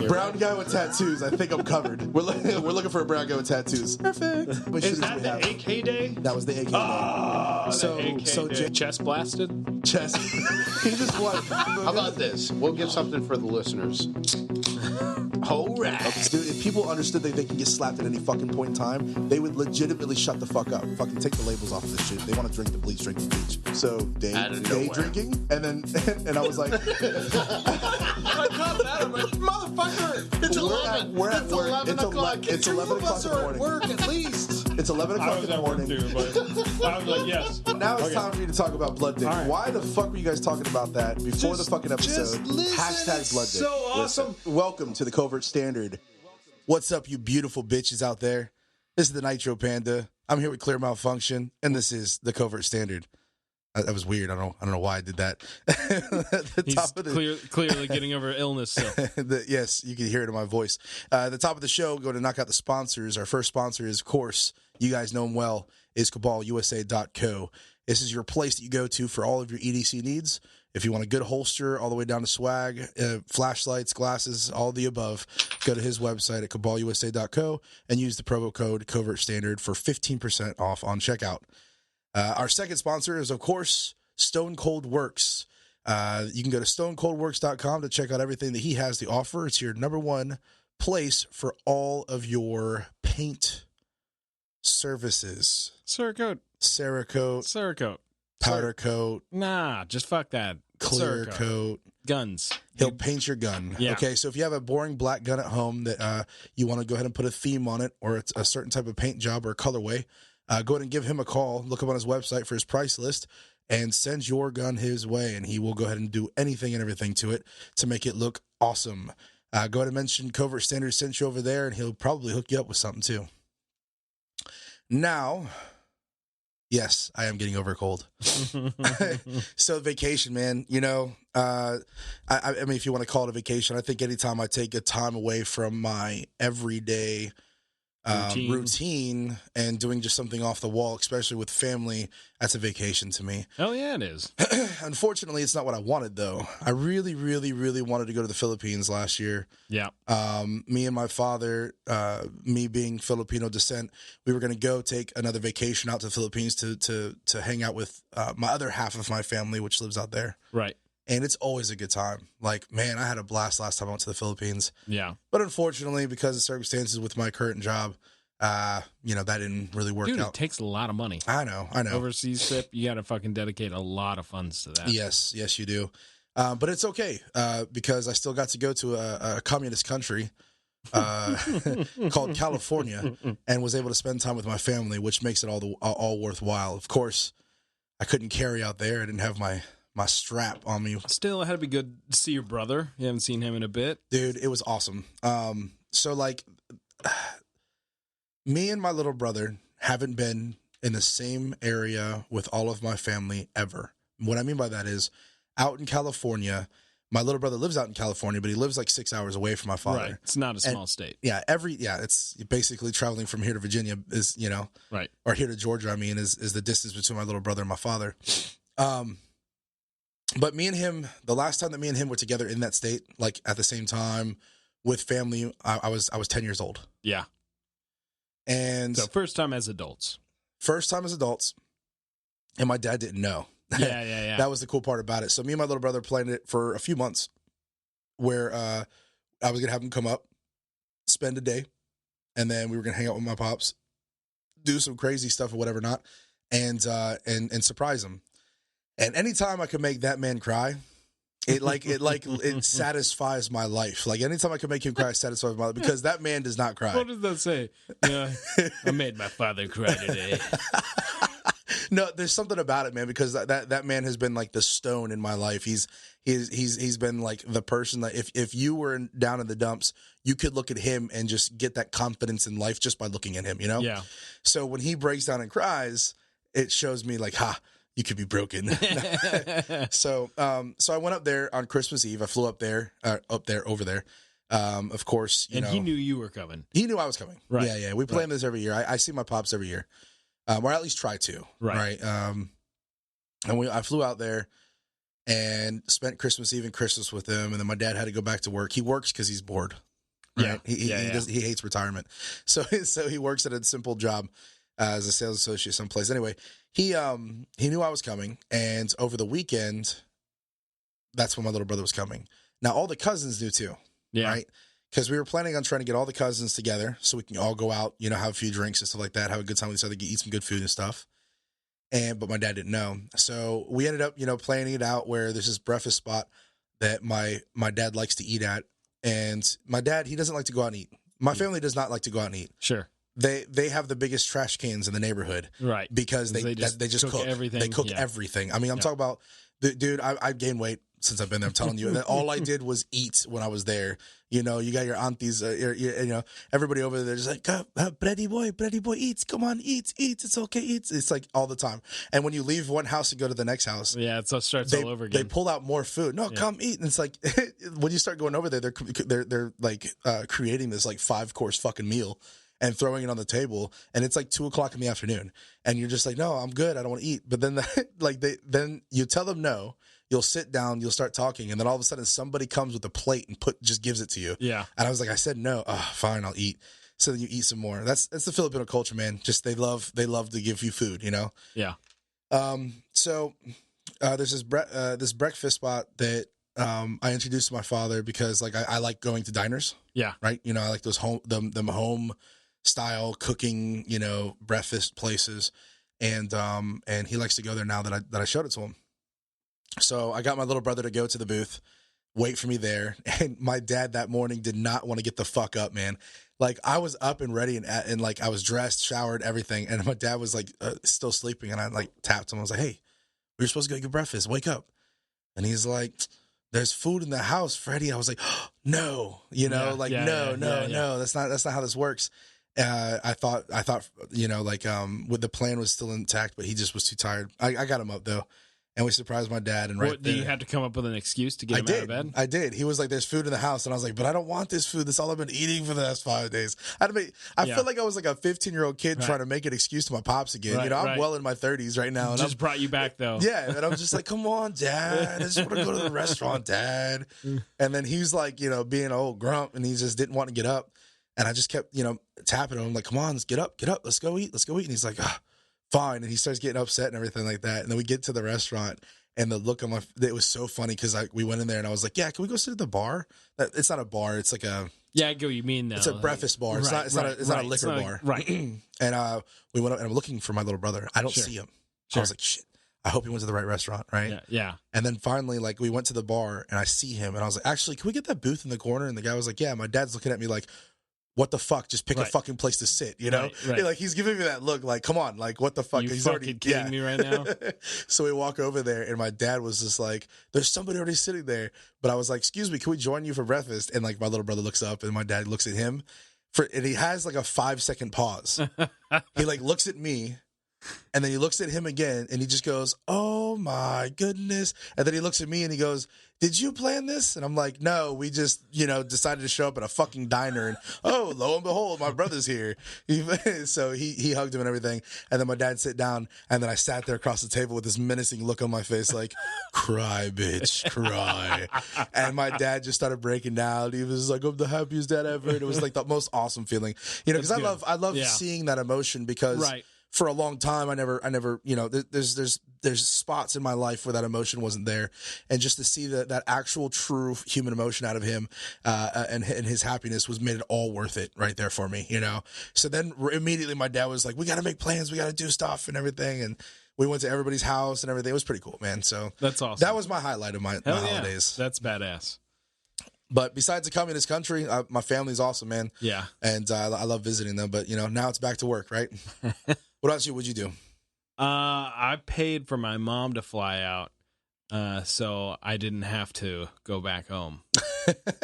Brown guy with tattoos. I think I'm covered. We're looking for a brown guy with tattoos. Perfect. What Is that the AK day? That was the AK day. So chest blasted? Chest. He just won. How about this? We'll give something for the listeners. All right. Dude, if people understood that they can get slapped at any fucking point in time, they would legitimately shut the fuck up. Fucking take the labels off of this shit. They want to drink the bleach, drink the bleach. So day drinking, and I was like, I caught that. I'm like, motherfucker! It's 11. We're at work. 11 o'clock. It's 11 o'clock in the morning. Work at least. It's 11 o'clock in the morning. Too, but I was like, yes. Now it's time for you to talk about Blood Day. Right. Why the fuck were you guys talking about that before the fucking episode? Hashtag Blood Day. So awesome. Listen, welcome to the Covert Standard. What's up, you beautiful bitches out there? This is the Nitro Panda. I'm here with Clear Malfunction, and this is the Covert Standard. That was weird. I don't know why I did that. He's clearly getting over illness. So. Yes, you can hear it in my voice. The top of the show, go to knock out the sponsors. Our first sponsor is, of course, you guys know him well, is CabalUSA.co. This is your place that you go to for all of your EDC needs. If you want a good holster all the way down to swag, flashlights, glasses, all the above, go to his website at CabalUSA.co and use the promo code Covert Standard for 15% off on checkout. Our second sponsor is, of course, Stone Cold Works. You can go to stonecoldworks.com to check out everything that he has to offer. It's your number one place for all of your paint services. Cerakote. Powder coat. Nah, just fuck that. Clear coat. Guns. He'll paint your gun. Yeah. Okay, so if you have a boring black gun at home that you want to go ahead and put a theme on it, or it's a certain type of paint job or colorway, go ahead and give him a call. Look up on his website for his price list and send your gun his way, and he will go ahead and do anything and everything to it to make it look awesome. Go ahead and mention Covert Standard sent you over there, and he'll probably hook you up with something too. Now, yes, I am getting over a cold. So vacation, man, you know, I mean, if you want to call it a vacation, I think anytime I take a time away from my everyday routine and doing just something off the wall, especially with family, that's a vacation to me. Oh yeah, it is. Unfortunately, it's not what I wanted though. I really, really, really wanted to go to the Philippines last year. Yeah. Me and my father, me being Filipino descent, we were going to go take another vacation out to the Philippines to hang out with my other half of my family, which lives out there. Right. And it's always a good time. Like, man, I had a blast last time I went to the Philippines. Yeah. But unfortunately, because of circumstances with my current job, that didn't really work out. It takes a lot of money. I know. Overseas trip, you got to fucking dedicate a lot of funds to that. Yes, you do. But it's okay because I still got to go to a communist country called California and was able to spend time with my family, which makes it all worthwhile. Of course, I couldn't carry out there. I didn't have my strap on me. Still, it had to be good to see your brother. You haven't seen him in a bit. Dude, it was awesome. So, like, me and my little brother haven't been in the same area with all of my family ever. What I mean by that is, out in California, my little brother lives out in California, but he lives like 6 hours away from my father. Right. It's not a small state. Yeah, it's basically traveling from here to Virginia is, right. Or here to Georgia, I mean, is the distance between my little brother and my father. But me and him, the last time that me and him were together in that state, like at the same time with family, I was 10 years old. Yeah. And so first time as adults. And my dad didn't know. Yeah. That was the cool part about it. So me and my little brother planned it for a few months where I was going to have him come up, spend a day, and then we were going to hang out with my pops, do some crazy stuff or whatever not, and surprise him. And anytime I could make that man cry, it satisfies my life. Like anytime I can make him cry, it satisfies my life because that man does not cry. What does that say? Yeah, I made my father cry today. No, there's something about it, man, because that man has been like the stone in my life. He's been like the person that if you were down in the dumps, you could look at him and just get that confidence in life just by looking at him, you know? Yeah. So when he breaks down and cries, it shows me like, you could be broken. So I went up there on Christmas Eve. I flew over there. Of course, and he knew you were coming. He knew I was coming. Right. Yeah. We plan this every year. I see my pops every year. Or at least try to. Right. And I flew out there and spent Christmas Eve and Christmas with him. And then my dad had to go back to work. He works because he's bored. Right? He hates retirement. So he works at a simple job as a sales associate someplace. Anyway, he knew I was coming, and over the weekend, that's when my little brother was coming. Now, all the cousins knew too, right? Because we were planning on trying to get all the cousins together so we can all go out, have a few drinks and stuff like that, have a good time with each other, eat some good food and stuff. But my dad didn't know. So we ended up, planning it out where there's this breakfast spot that my dad likes to eat at. And my dad, he doesn't like to go out and eat. My family does not like to go out and eat. Sure. They have the biggest trash cans in the neighborhood. Right. Because they just cook everything. They cook everything. I mean, I'm talking about, dude, I gained weight since I've been there. I'm telling you. And then all I did was eat when I was there. You got your aunties, everybody over there just like, Freddy boy, eat. Come on, eat. It's okay, eat. It's like all the time. And when you leave one house and go to the next house. Yeah, it starts all over again. They pull out more food. No, come eat. And it's like, when you start going over there, they're like creating this like 5-course fucking meal and throwing it on the table. And it's like 2:00 in the afternoon. And you're just like, no, I'm good. I don't want to eat. But then then you tell them no. You'll sit down, you'll start talking, and then all of a sudden somebody comes with a plate and just gives it to you. Yeah. And I was like, I said no. Oh, fine, I'll eat. So then you eat some more. That's the Filipino culture, man. Just they love to give you food, Yeah. So there's this breakfast spot that I introduced to my father because like I like going to diners. Yeah. Right. I like those home style cooking, breakfast places, and he likes to go there now that I showed it to him. So I got my little brother to go to the booth, wait for me there. And my dad that morning did not want to get the fuck up, man. Like I was up and ready and like I was dressed, showered, everything. And my dad was like still sleeping. And I like tapped him. I was like, hey, we were supposed to go get breakfast. Wake up. And he's like, there's food in the house, Freddie. I was like, oh, no, no, that's not how this works. I thought, with the plan was still intact, but he just was too tired. I got him up though. And we surprised my dad. And did you have to come up with an excuse to get him out of bed? I did. He was like, there's food in the house. And I was like, but I don't want this food. That's all I've been eating for the last 5 days. I feel like I was like a 15-year-old kid trying to make an excuse to my pops again. I'm well in my 30s right now. And just brought you back, though. Yeah. And I'm just like, come on, Dad. I just want to go to the restaurant, Dad. And then he's like, being an old grump. And he just didn't want to get up. And I just kept, tapping him. I'm like, come on, let's get up. Let's go eat. And he's like, fine. And he starts getting upset and everything like that. And then we get to the restaurant. And the look on it was so funny because we went in there and I was like, yeah, can we go sit at the bar? It's not a bar. It's like a... Yeah, I get what you mean now. It's a breakfast bar. It's not a liquor bar. Right. And we went up and I'm looking for my little brother. I don't see him. Sure. I was like, shit, I hope he went to the right restaurant, right? Yeah. And then finally, like, we went to the bar and I see him and I was like, actually, can we get that booth in the corner? And the guy was like, yeah. My dad's looking at me like, what the fuck? Just pick a fucking place to sit, Right. Like he's giving me that look, like, come on, like what the fuck? He's fucking kidding me right now. So we walk over there, and my dad was just like, "There's somebody already sitting there." But I was like, "Excuse me, can we join you for breakfast?" And like my little brother looks up, and my dad looks at him, and he has like a 5-second pause. He like looks at me. And then he looks at him again and he just goes, oh my goodness. And then he looks at me and he goes, did you plan this? And I'm like, no, we just, decided to show up at a fucking diner and, oh, lo and behold, my brother's here. So he hugged him and everything. And then my dad sat down and then I sat there across the table with this menacing look on my face like, cry, bitch, cry. And my dad just started breaking down. He was like, I'm the happiest dad ever. And it was like the most awesome feeling, because I love seeing that emotion because right. For a long time, I never, there's spots in my life where that emotion wasn't there. And just to see that actual true human emotion out of him, and his happiness made it all worth it right there for me, So then immediately my dad was like, we got to make plans. We got to do stuff and everything. And we went to everybody's house and everything. It was pretty cool, man. So that's awesome. That was my highlight of my holidays. That's badass. But besides the communist country, my family's awesome, man. Yeah. And I love visiting them. But, now it's back to work, right? What else what'd you do? I paid for my mom to fly out, so I didn't have to go back home.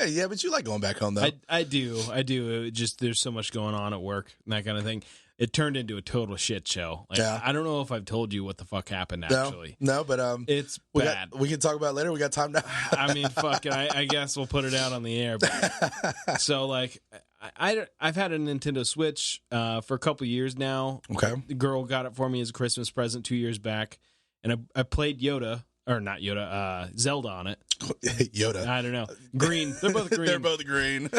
Yeah, but you like going back home, though. I do. It just there's so much going on at work and that kind of thing. It turned into a total shit show. I don't know if I've told you what the fuck happened, actually. No, but it's bad. We can talk about it later. We got time now. I mean, fuck it. I guess we'll put it out on the air. But, so, I've had a Nintendo Switch for a couple years now. Okay. The girl got it for me as a Christmas present 2 years back. And I played Yoda, or not Yoda, Zelda on it. Yoda. I don't know. Green. They're both green. They're both green.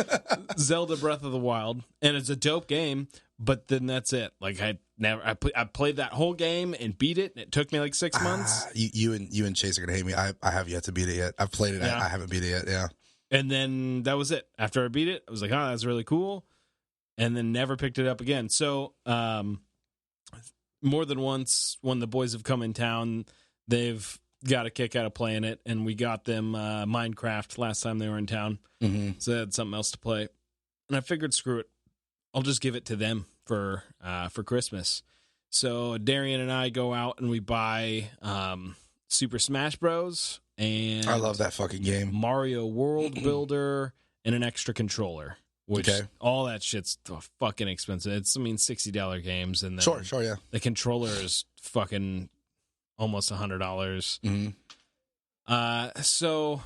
Zelda Breath of the Wild, and it's a dope game. But then that's it. Like I played that whole game and beat it, and it took me like 6 months. You and Chase are gonna hate me. I have yet to beat it yet. I've played it. Yeah. I haven't beat it yet. Yeah. And then that was it. After I beat it, I was like, oh, that's really cool. And then never picked it up again. So more than once, when the boys have come in town, they've got a kick out of playing it. And we got them Minecraft last time they were in town. Mm-hmm. So they had something else to play. And I figured, screw it. I'll just give it to them for Christmas. So Darian and I go out and we buy Super Smash Bros. And I love that fucking game. Mario World Builder and an extra controller. Which all that shit's fucking expensive. It's $60 games, and then sure, yeah. The controller is fucking almost $100. Mm-hmm. So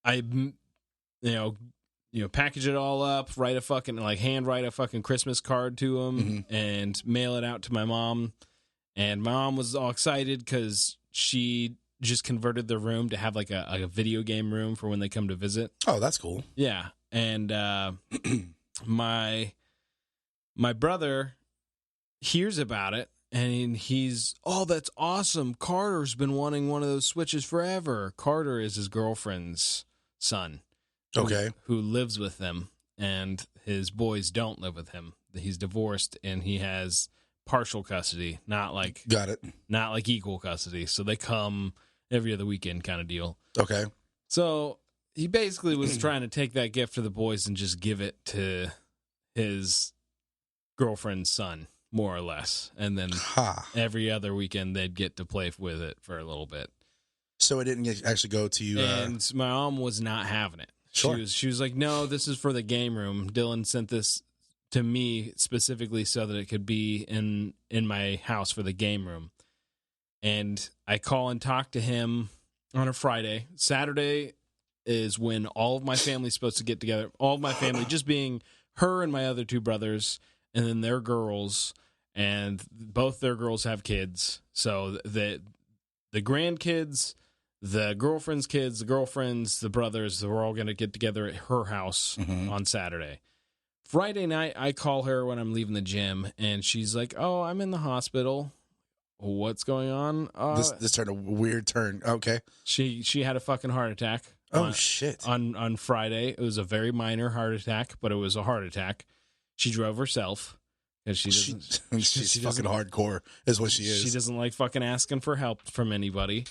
I, package it all up, write a fucking handwrite a fucking Christmas card to them, mm-hmm. and mail it out to my mom. And my mom was all excited because she just converted the room to have like a video game room for when they come to visit. Oh, that's cool. Yeah. And my brother hears about it, and he's, oh, that's awesome. Carter's been wanting one of those Switches forever. Carter is his girlfriend's son. Okay. Who lives with them, and his boys don't live with him. He's divorced, and he has partial custody, not like equal custody. So they come every other weekend kind of deal. Okay. So he basically was trying to take that gift to the boys and just give it to his girlfriend's son, more or less. And then every other weekend they'd get to play with it for a little bit. So it didn't actually go to you. And my mom was not having it. Sure. She was like, no, this is for the game room. Dylan sent this to me specifically so that it could be in my house for the game room. And I call and talk to him on a Friday. Saturday is when all of my family's supposed to get together. All of my family, just being her and my other two brothers, and then their girls, and both their girls have kids. So the grandkids, the girlfriend's kids, the girlfriends, the brothers, we're all going to get together at her house on Saturday. Friday night, I call her when I'm leaving the gym, and she's like, oh, I'm in the hospital. What's going on? This turned a weird turn. Okay. She had a fucking heart attack. Oh, shit. On Friday. It was a very minor heart attack, but it was a heart attack. She drove herself because she's fucking hardcore is what she is. She doesn't like fucking asking for help from anybody.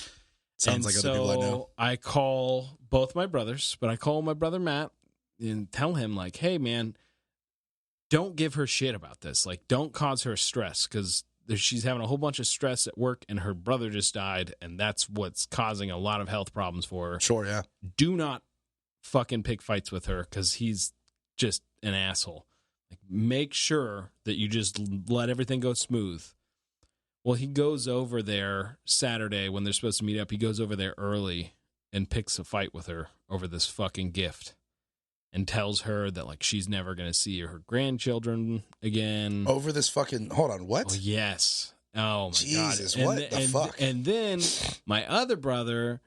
Sounds like other people I know. I call both my brothers, but I call my brother Matt and tell him, like, hey, man, don't give her shit about this. Like, don't cause her stress, because she's having a whole bunch of stress at work, and her brother just died, and that's what's causing a lot of health problems for her. Sure, yeah. Do not fucking pick fights with her, because he's just an asshole. Like, make sure that you just let everything go smooth. Well, he goes over there Saturday when they're supposed to meet up. He goes over there early and picks a fight with her over this fucking gift, and tells her that, like, she's never going to see her grandchildren again. Over this fucking... Hold on, what? Oh, yes. Oh, my Jesus, God. what the fuck? And then my other brother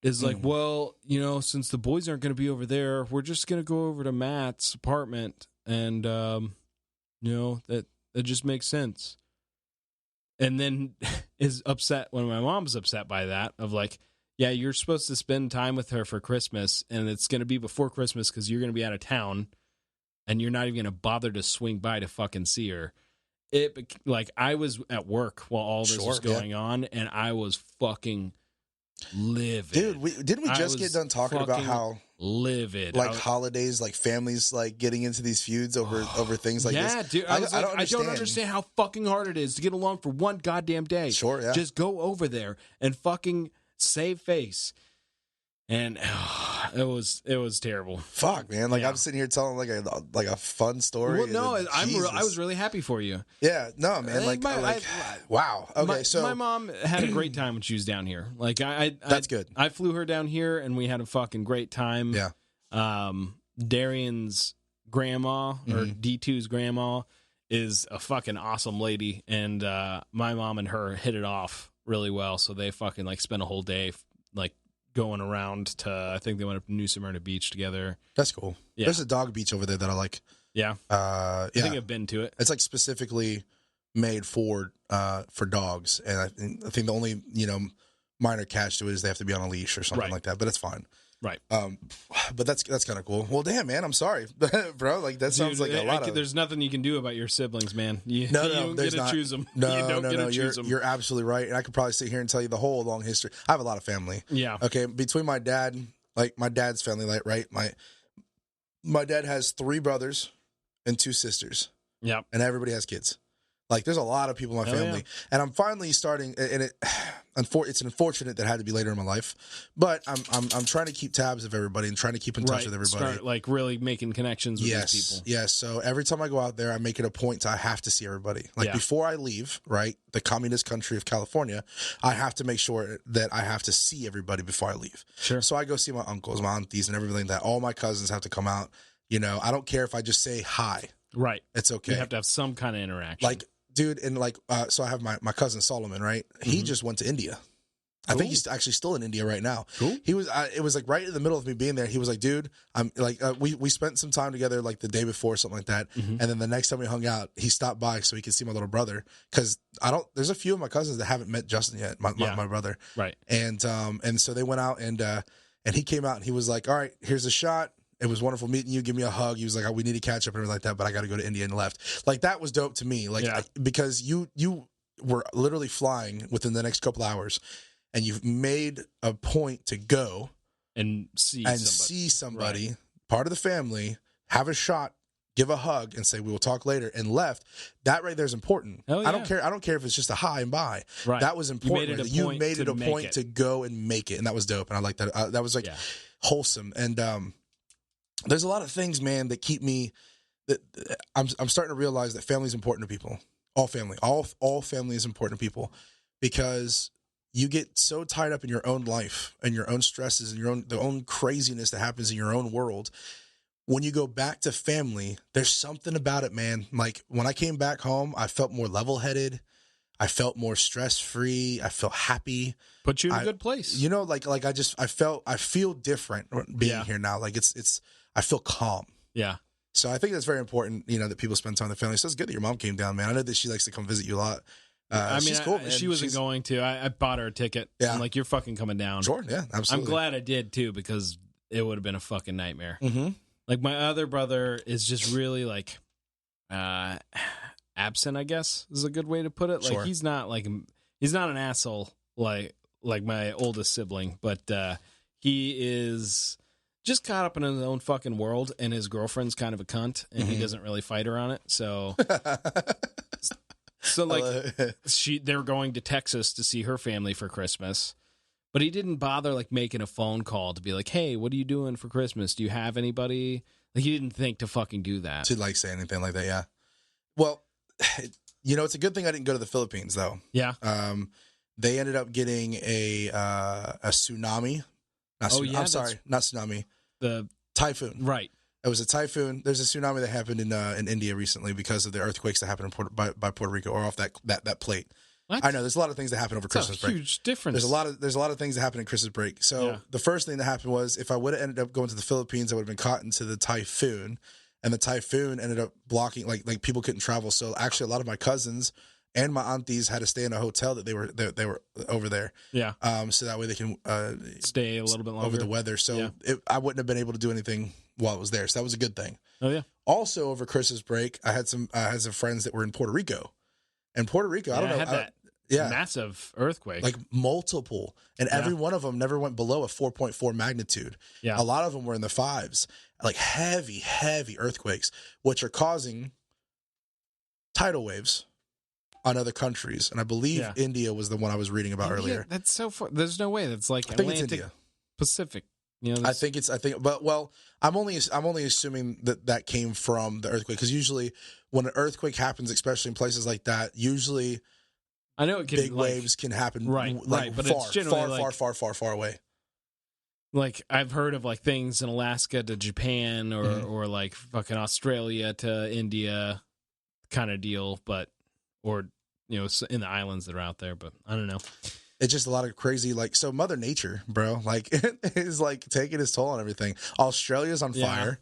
is like, well, since the boys aren't going to be over there, we're just going to go over to Matt's apartment, and, that just makes sense. And then is upset when my mom's upset by that, of like, yeah, you're supposed to spend time with her for Christmas, and it's going to be before Christmas because you're going to be out of town, and you're not even going to bother to swing by to fucking see her. I was at work while all this was going on, and I was fucking livid. Dude, didn't we just get done talking about how livid, like holidays, like families, like getting into these feuds over things like this? Yeah, dude, I don't understand how fucking hard it is to get along for one goddamn day. Sure, yeah. Just go over there and fucking save face. And it was terrible. Fuck, man! Like, I'm sitting here telling like a fun story. Well, no, I was really happy for you. Yeah, no, man. Wow. Okay, so my mom had a great time when she was down here. Like, that's good. I flew her down here, and we had a fucking great time. Yeah. Darian's grandma, or D2's grandma, is a fucking awesome lady, and my mom and her hit it off really well. So they fucking spent a whole day like going around to, I think they went up to New Smyrna Beach together. That's cool. Yeah. There's a dog beach over there that I like. Yeah. I think I've been to it. It's like specifically made for dogs, and I think the only minor catch to it is they have to be on a leash or something like that, but it's fine. Right. But that's kind of cool. Well, damn, man, I'm sorry, bro. Like that sounds like a lot of. There's nothing you can do about your siblings, man. You don't there's get to not. choose them. No, you don't get to choose them. You're absolutely right, and I could probably sit here and tell you the whole long history. I have a lot of family. Yeah. Okay, between my dad, like my dad's family, like right, my dad has 3 brothers and 2 sisters. Yeah. And everybody has kids. Like, there's a lot of people in my family. Yeah. And I'm finally starting, and it's unfortunate that it had to be later in my life, but I'm trying to keep tabs of everybody and trying to keep in touch with everybody. Start, like, really making connections with these people. Yes. So every time I go out there, I make it a point I have to see everybody. Like, before I leave, right, the communist country of California, I have to make sure that I have to see everybody before I leave. Sure. So I go see my uncles, my aunties, and everything like that. All my cousins have to come out. I don't care if I just say hi. Right. It's okay. You have to have some kind of interaction. Like, dude, and like, so I have my cousin Solomon, right? He just went to India. Cool. I think he's actually still in India right now. Cool. He was, it was like right in the middle of me being there. He was like, dude, I'm like, we spent some time together like the day before, something like that. And then the next time we hung out, he stopped by so he could see my little brother. Cause there's a few of my cousins that haven't met Justin yet, my brother. Right. And so they went out and he came out and he was like, all right, here's a shot. It was wonderful meeting you. Give me a hug. He was like, we need to catch up and everything like that, but I got to go to India and left. Like, that was dope to me. Like, because you were literally flying within the next couple hours and you've made a point to go and see somebody, part of the family, have a shot, give a hug and say, we will talk later, and left. That right there is important. Yeah. I don't care if it's just a hi and bye. Right. That was important. You made it a point to go and make it. And that was dope. And I like that. That was like wholesome. And, there's a lot of things, man, that keep me. That I'm starting to realize that family is important to people. All family, all family is important to people, because you get so tied up in your own life and your own stresses and the own craziness that happens in your own world. When you go back to family, there's something about it, man. Like, when I came back home, I felt more level-headed. I felt more stress-free. I felt happy. Put you in a good place. I feel different being here now. Like, I feel calm. Yeah. So I think that's very important, that people spend time with their family. So it's good that your mom came down, man. I know that she likes to come visit you a lot. She's cool, man. She wasn't going to. I bought her a ticket. Yeah. I'm like, you're fucking coming down. Sure, yeah, absolutely. I'm glad I did, too, because it would have been a fucking nightmare. Mm-hmm. Like, my other brother is just really, like, absent, I guess, is a good way to put it. Like, he's not an asshole like my oldest sibling, but he is just caught up in his own fucking world, and his girlfriend's kind of a cunt, and he doesn't really fight her on it. So like, they're going to Texas to see her family for Christmas, but he didn't bother like making a phone call to be like, hey, what are you doing for Christmas? Do you have anybody? Like, he didn't think to fucking do that. To like say anything like that, yeah. Well, it's a good thing I didn't go to the Philippines though. Yeah. They ended up getting a tsunami. Not tsunami. The typhoon. Right. It was a typhoon. There's a tsunami that happened in India recently because of the earthquakes that happened by Puerto Rico, or off that plate. What? I know there's a lot of things that happen over Christmas break. Huge difference. There's a lot of things that happen in Christmas break. So the first thing that happened was, if I would have ended up going to the Philippines, I would have been caught into the typhoon, and the typhoon ended up blocking, like people couldn't travel. So actually, a lot of my cousins and my aunties had to stay in a hotel that they were over there. Yeah. So that way they can stay a little bit longer over the weather. So I wouldn't have been able to do anything while it was there. So that was a good thing. Oh yeah. Also over Christmas break, I had some friends that were in Puerto Rico. And Puerto Rico, I don't know. Had that massive earthquake. Like multiple. And every one of them never went below a 4.4 magnitude. Yeah. A lot of them were in the 5s. Like heavy, heavy earthquakes, which are causing tidal waves on other countries. And I believe India was the one I was reading about earlier. That's so far. There's no way. That's like Atlantic, Pacific. I'm only assuming that came from the earthquake, because usually when an earthquake happens, especially in places like that, usually I know big waves can happen but far, it's generally far away. Like, I've heard of like things in Alaska to Japan, or like fucking Australia to India kind of deal, but in the islands that are out there, but I don't know. It's just a lot of crazy, like, so Mother Nature, bro, like, is like taking its toll on everything. Australia's on fire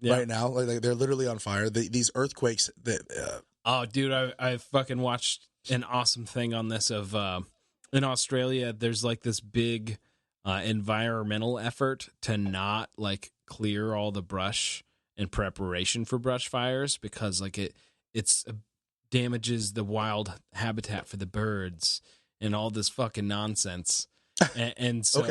right now. Like they're literally on fire. These earthquakes that. Oh, dude, I fucking watched an awesome thing on this of in Australia. There's like this big environmental effort to not like clear all the brush in preparation for brush fires because like it's damages the wild habitat for the birds and all this fucking nonsense. And so,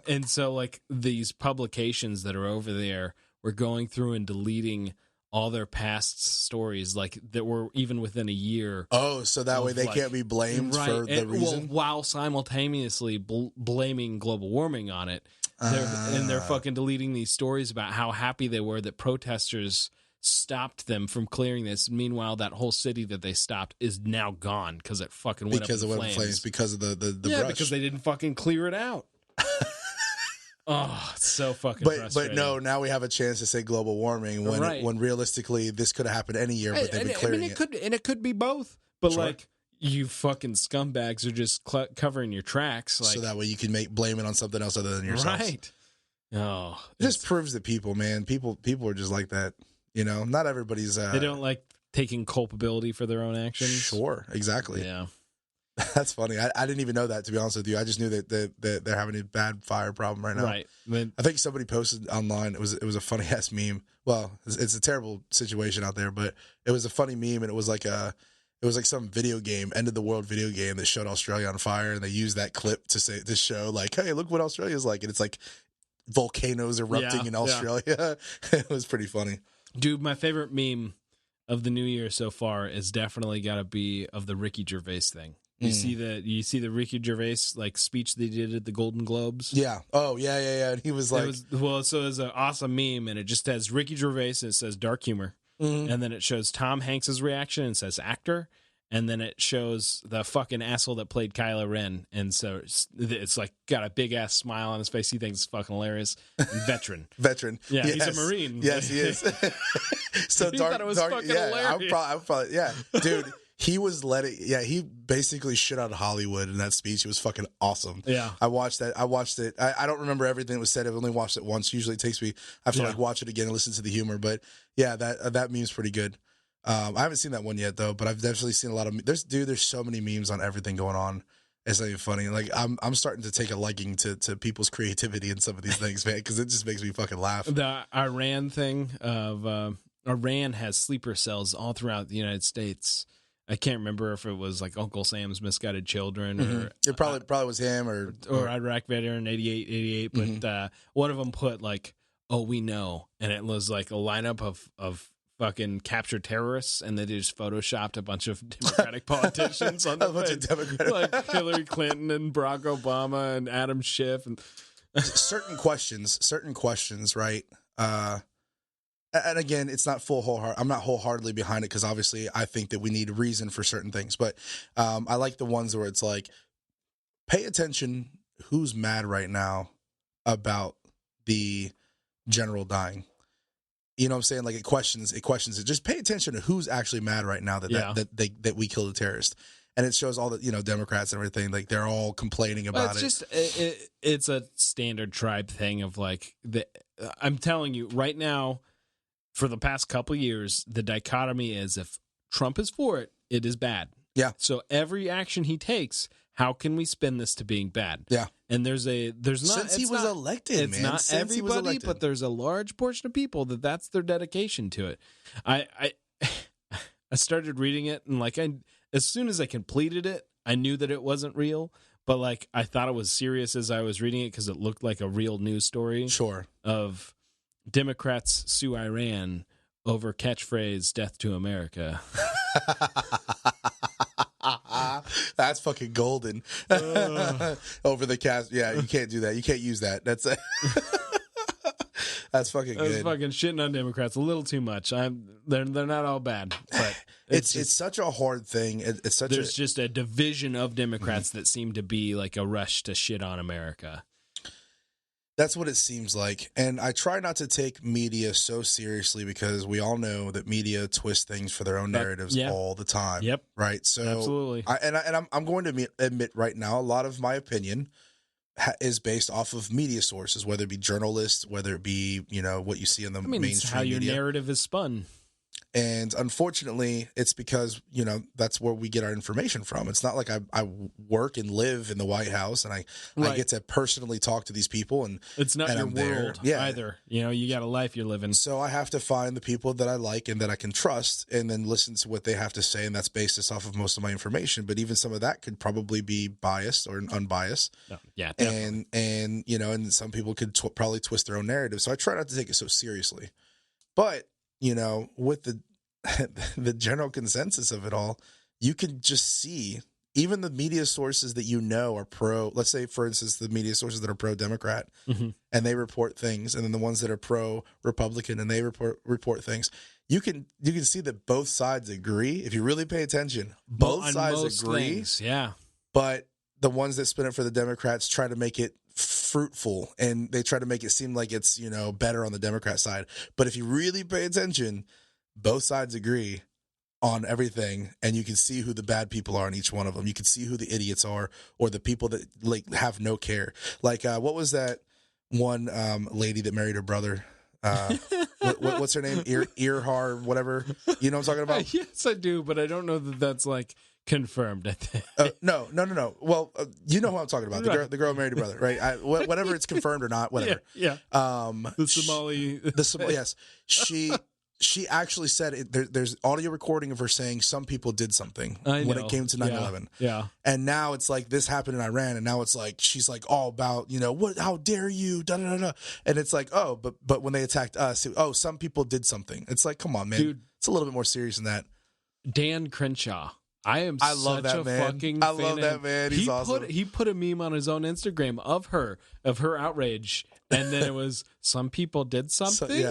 and so like these publications that are over there were going through and deleting all their past stories, like that were even within a year. Oh, so that way they can't be blamed for the reason? Well, while simultaneously blaming global warming on it. They're fucking deleting these stories about how happy they were that protesters stopped them from clearing this. Meanwhile, that whole city that they stopped is now gone because it fucking went up in flames. Because of the yeah, brush. because they didn't fucking clear it out. Oh, it's so fucking frustrating. But no, now we have a chance to say global warming when realistically this could have happened any year, but they've been clearing it. It could be both. But like, you fucking scumbags are just covering your tracks. Like, so that way you can blame it on something else other than yourself. Right. Oh, it just proves that people are just like that. You know, not everybody's. They don't like taking culpability for their own actions. Sure, exactly. Yeah. That's funny. I didn't even know that, to be honest with you. I just knew that they're having a bad fire problem right now. Right. I think somebody posted online. It was a funny ass meme. Well, it's a terrible situation out there, but it was a funny meme, and it was like some video game, end of the world video game that showed Australia on fire, and they used that clip to show like, hey, look what Australia's like, and it's like volcanoes erupting in Australia. Yeah. It was pretty funny. Dude, my favorite meme of the new year so far is definitely got to be of the Ricky Gervais thing. You see the Ricky Gervais like speech they did at the Golden Globes? Yeah. Oh, yeah. And he was like, it was an awesome meme, and it just has Ricky Gervais and it says dark humor, and then it shows Tom Hanks's reaction and says actor, and then it shows the fucking asshole that played Kylo Ren, and so it's like got a big ass smile on his face. He thinks it's fucking hilarious. And veteran. Yeah, yes. He's a Marine. Yes, he is. So he thought it was fucking hilarious. I'm probably dude. He was he basically shit out Hollywood in that speech. It was fucking awesome. Yeah. I watched it. I don't remember everything that was said. I've only watched it once. Usually it takes me, I have to like watch it again and listen to the humor. But yeah, that meme's pretty good. I haven't seen that one yet though, but I've definitely seen a lot of, there's so many memes on everything going on. It's not even funny. Like I'm starting to take a liking to people's creativity in some of these things, man, because it just makes me fucking laugh. The Iran thing of, Iran has sleeper cells all throughout the United States. I can't remember if it was like Uncle Sam's Misguided Children or it probably was him or Iraq veteran 88, but one of them put like, oh, we know, and it was like a lineup of fucking captured terrorists, and they just photoshopped a bunch of Democratic politicians on the face, like Hillary Clinton and Barack Obama and Adam Schiff and certain questions, right? And again, it's not I'm not wholeheartedly behind it because obviously I think that we need a reason for certain things. But I like the ones where it's like, pay attention who's mad right now about the general dying. You know what I'm saying? Like it questions it. Just pay attention to who's actually mad right now that we killed a terrorist. And it shows all the, Democrats and everything, like they're all complaining about it. It's a standard tribe thing of like, I'm telling you right now, for the past couple of years, the dichotomy is if Trump is for it, it is bad. Yeah. So every action he takes, how can we spin this to being bad? Yeah. And there's not since he was elected, it's man. Not everybody, but there's a large portion of people that's their dedication to it. I started reading it, and like as soon as I completed it, I knew that it wasn't real. But like I thought it was serious as I was reading it because it looked like a real news story. Sure. Of Democrats sue Iran over catchphrase "Death to America." That's fucking golden. Over the cast. Yeah, you can't do that. You can't use that. That's that's fucking good. That's fucking shitting on Democrats a little too much. They're not all bad, but it's such a hard thing. There's just a division of Democrats that seem to be like a rush to shit on America. That's what it seems like. And I try not to take media so seriously because we all know that media twists things for their own narratives all the time. Yep. Right. So absolutely. I'm going to admit right now, a lot of my opinion is based off of media sources, whether it be journalists, whether it be, what you see in the mainstream it's how your media. narrative is spun. And unfortunately, it's because, that's where we get our information from. It's not like I work and live in the White House and I get to personally talk to these people. And it's not your world either. You got a life you're living. So I have to find the people that I like and that I can trust and then listen to what they have to say. And that's based off of most of my information. But even some of that could probably be biased or unbiased. No, yeah, definitely. And some people could probably twist their own narrative. So I try not to take it so seriously. But with the general consensus of it all, you can just see even the media sources that are pro, let's say, for instance, the media sources that are pro-Democrat and they report things, and then the ones that are pro-Republican and they report things. You can see that both sides agree. If you really pay attention, both sides agree. Things, yeah. But the ones that spin it for the Democrats try to make it fruitful and they try to make it seem like it's, better on the Democrat side. But if you really pay attention, both sides agree on everything, and you can see who the bad people are in each one of them. You can see who the idiots are or the people that have no care. Like what was that one lady that married her brother? What's her name? Earhart, whatever. You know what I'm talking about? Yes, I do, but I don't know that that's confirmed. I think. No. Well, you know who I'm talking about. The girl married her brother, right? Whatever it's confirmed or not, whatever. Yeah. The Somali. Yes. She actually said there's audio recording of her saying some people did something when it came to 9/11. Yeah. And now it's like this happened in Iran, and now it's like she's like all about what? How dare you? Da da da. And it's like but when they attacked us, some people did something. It's like, come on, man. Dude, it's a little bit more serious than that. Dan Crenshaw. I love that man. Fucking I love that man. He's awesome. He put a meme on his own Instagram of her outrage, and then it was some people did something.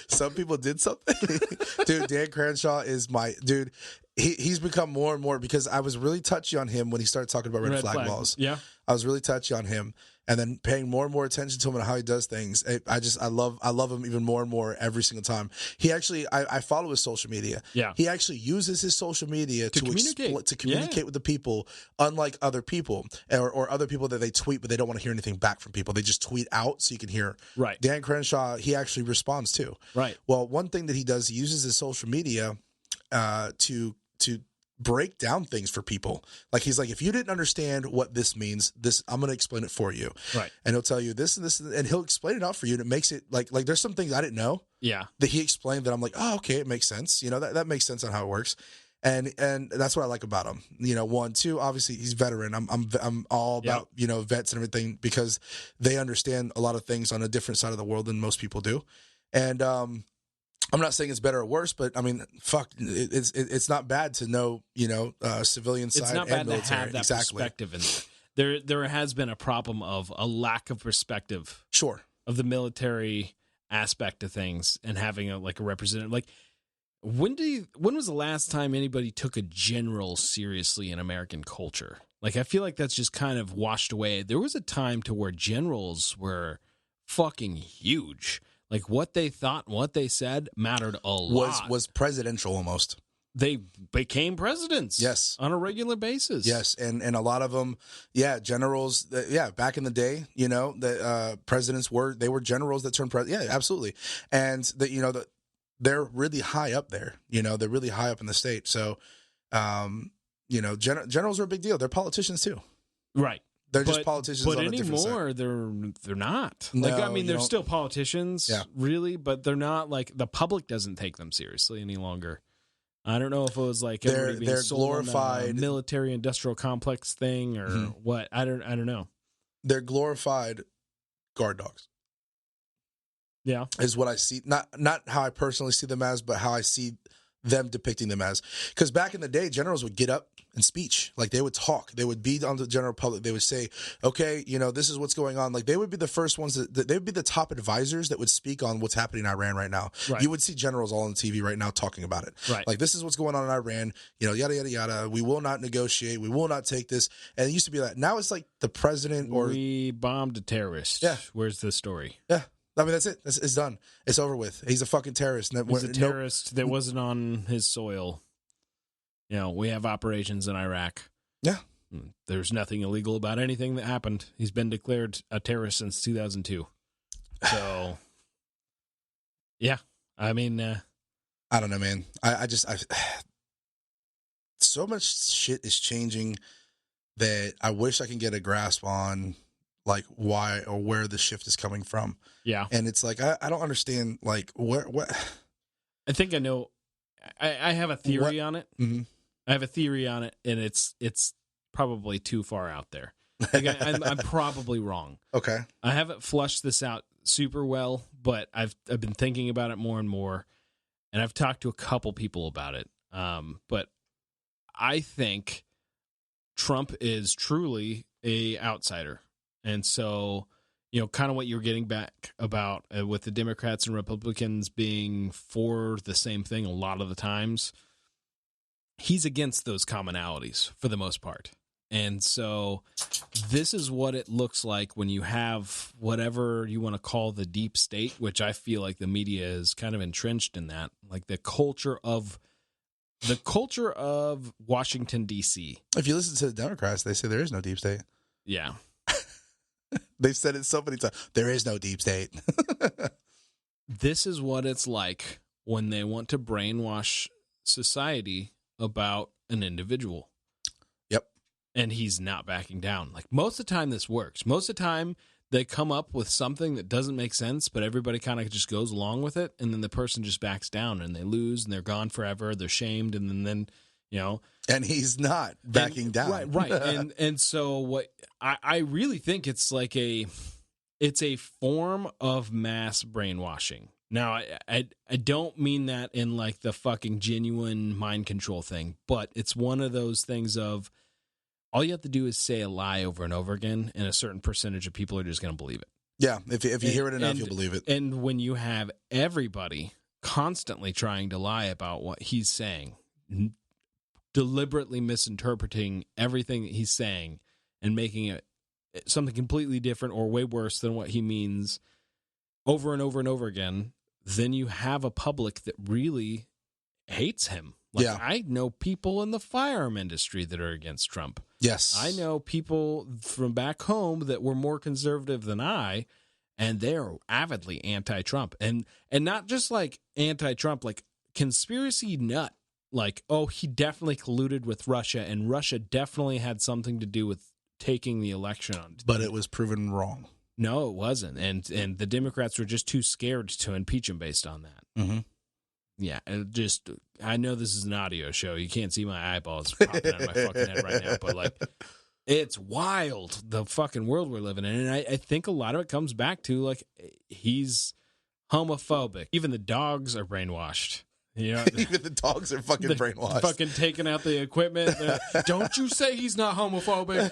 Some people did something. Dude, Dan Crenshaw is my dude. He's become more and more, because I was really touchy on him when he started talking about red flag laws. Yeah, I was really touchy on him, and then paying more and more attention to him and how he does things. I love him even more and more every single time. He actually, I follow his social media. Yeah, he actually uses his social media to communicate with the people, unlike other people or other people that they tweet, but they don't want to hear anything back from people. They just tweet out so you can hear. Right. Dan Crenshaw, he actually responds too. Right. Well, one thing that he does, he uses his social media to break down things for people. Like, he's like, if you didn't understand what this means, I'm going to explain it for you. Right. And he'll tell you this and this, and he'll explain it out for you. And it makes it like there's some things I didn't know. Yeah. That he explained that I'm like, oh, okay, it makes sense. That makes sense on how it works. And that's what I like about him. 1, 2, obviously he's veteran. I'm all about, vets and everything, because they understand a lot of things on a different side of the world than most people do. And, I'm not saying it's better or worse, but I mean, fuck, it's not bad to know, civilian side. It's not and bad to have that perspective in there. There has been a problem of a lack of perspective. Sure. Of the military aspect of things, and having a representative. Like, when was the last time anybody took a general seriously in American culture? Like, I feel like that's just kind of washed away. There was a time to where generals were fucking huge. Like, what they thought and what they said mattered a lot. Was presidential almost. They became presidents. Yes. On a regular basis. Yes. And a lot of them, generals, back in the day, the presidents were generals that turned president. Yeah, absolutely. And they're really high up there. They're really high up in the state. So, generals are a big deal. They're politicians too. Right. They're just politicians. But on a different anymore, side. they're not. No, I mean, they're still politicians, really, but they're not. Like, the public doesn't take them seriously any longer. I don't know if it was like they're glorified military industrial complex thing or what. I don't know. They're glorified guard dogs. Yeah, is what I see. Not how I personally see them as, but how I see them depicting them as. Because back in the day, generals would get up and speech. Like, they would talk. They would be on the general public. They would say, okay, this is what's going on. Like, they would be the first ones they would be the top advisors that would speak on what's happening in Iran right now. Right. You would see generals all on TV right now talking about it. Right. Like, this is what's going on in Iran, yada, yada, yada. We will not negotiate. We will not take this. And it used to be that. Now it's like the president or... We bombed a terrorist. Yeah. Where's the story? Yeah. I mean, that's it. It's done. It's over with. He's a fucking terrorist. He's a terrorist that wasn't on his soil. We have operations in Iraq. Yeah. There's nothing illegal about anything that happened. He's been declared a terrorist since 2002. So, yeah. I mean... I don't know, man. I so much shit is changing that I wish I can get a grasp on, like, why or where the shift is coming from. Yeah. And it's like, I don't understand, like, what. I think I know. I have a theory on it. Mm-hmm. I have a theory on it, and it's probably too far out there. Like, I'm probably wrong. Okay. I haven't flushed this out super well, but I've been thinking about it more and more, and I've talked to a couple people about it. But I think Trump is truly a outsider. And so, kind of what you're getting back about with the Democrats and Republicans being for the same thing a lot of the times, he's against those commonalities for the most part. And so this is what it looks like when you have whatever you want to call the deep state, which I feel like the media is kind of entrenched in that, like the culture of Washington, D.C. If you listen to the Democrats, they say there is no deep state. Yeah. They've said it so many times. There is no deep state. This is what it's like when they want to brainwash society about an individual. Yep. And he's not backing down. Like, most of the time this works. Most of the time they come up with something that doesn't make sense, but everybody kind of just goes along with it, and then the person just backs down and they lose and they're gone forever. They're shamed, and then and he's not backing down. Right. and so what I really think it's like it's a form of mass brainwashing. Now, I don't mean that in like the fucking genuine mind control thing, but it's one of those things of all you have to do is say a lie over and over again, and a certain percentage of people are just going to believe it. Yeah, if you hear it enough, you'll believe it. And when you have everybody constantly trying to lie about what he's saying, deliberately misinterpreting everything that he's saying and making it something completely different or way worse than what he means over and over and over again, then you have a public that really hates him. Like, yeah. I know people in the firearm industry that are against Trump. Yes. I know people from back home that were more conservative than I, and they're avidly anti-Trump. And not just like anti-Trump, like conspiracy nut. Like, oh, he definitely colluded with Russia, and Russia definitely had something to do with taking the election on. But it was proven wrong. No, it wasn't. And the Democrats were just too scared to impeach him based on that. Mm-hmm. Yeah, I know this is an audio show. You can't see my eyeballs popping out of my fucking head right now, but like, it's wild, the fucking world we're living in. And I think a lot of it comes back to, like, he's homophobic. Even the dogs are brainwashed. Even the dogs are fucking brainwashed. Fucking taking out the equipment. Don't you say he's not homophobic.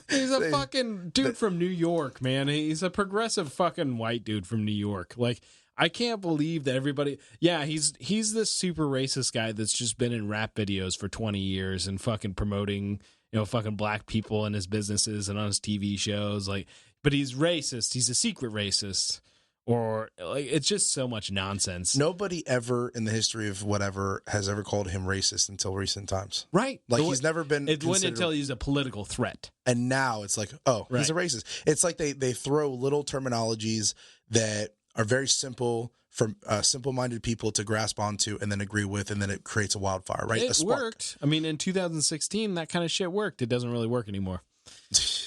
He's a fucking dude from New York, man. He's a progressive fucking white dude from New York. Like, I can't believe that everybody... Yeah, he's this super racist guy that's just been in rap videos for 20 years and fucking promoting, fucking black people in his businesses and on his TV shows. Like, but he's racist. He's a secret racist. Or, like, it's just so much nonsense. Nobody ever in the history of whatever has ever called him racist until recent times. Right. Like, he's never been... It wasn't until he's a political threat. And now it's like, oh, right. He's a racist. It's like they throw little terminologies that are very simple for simple-minded people to grasp onto and then agree with, and then it creates a wildfire, right? It worked. I mean, in 2016, that kind of shit worked. It doesn't really work anymore.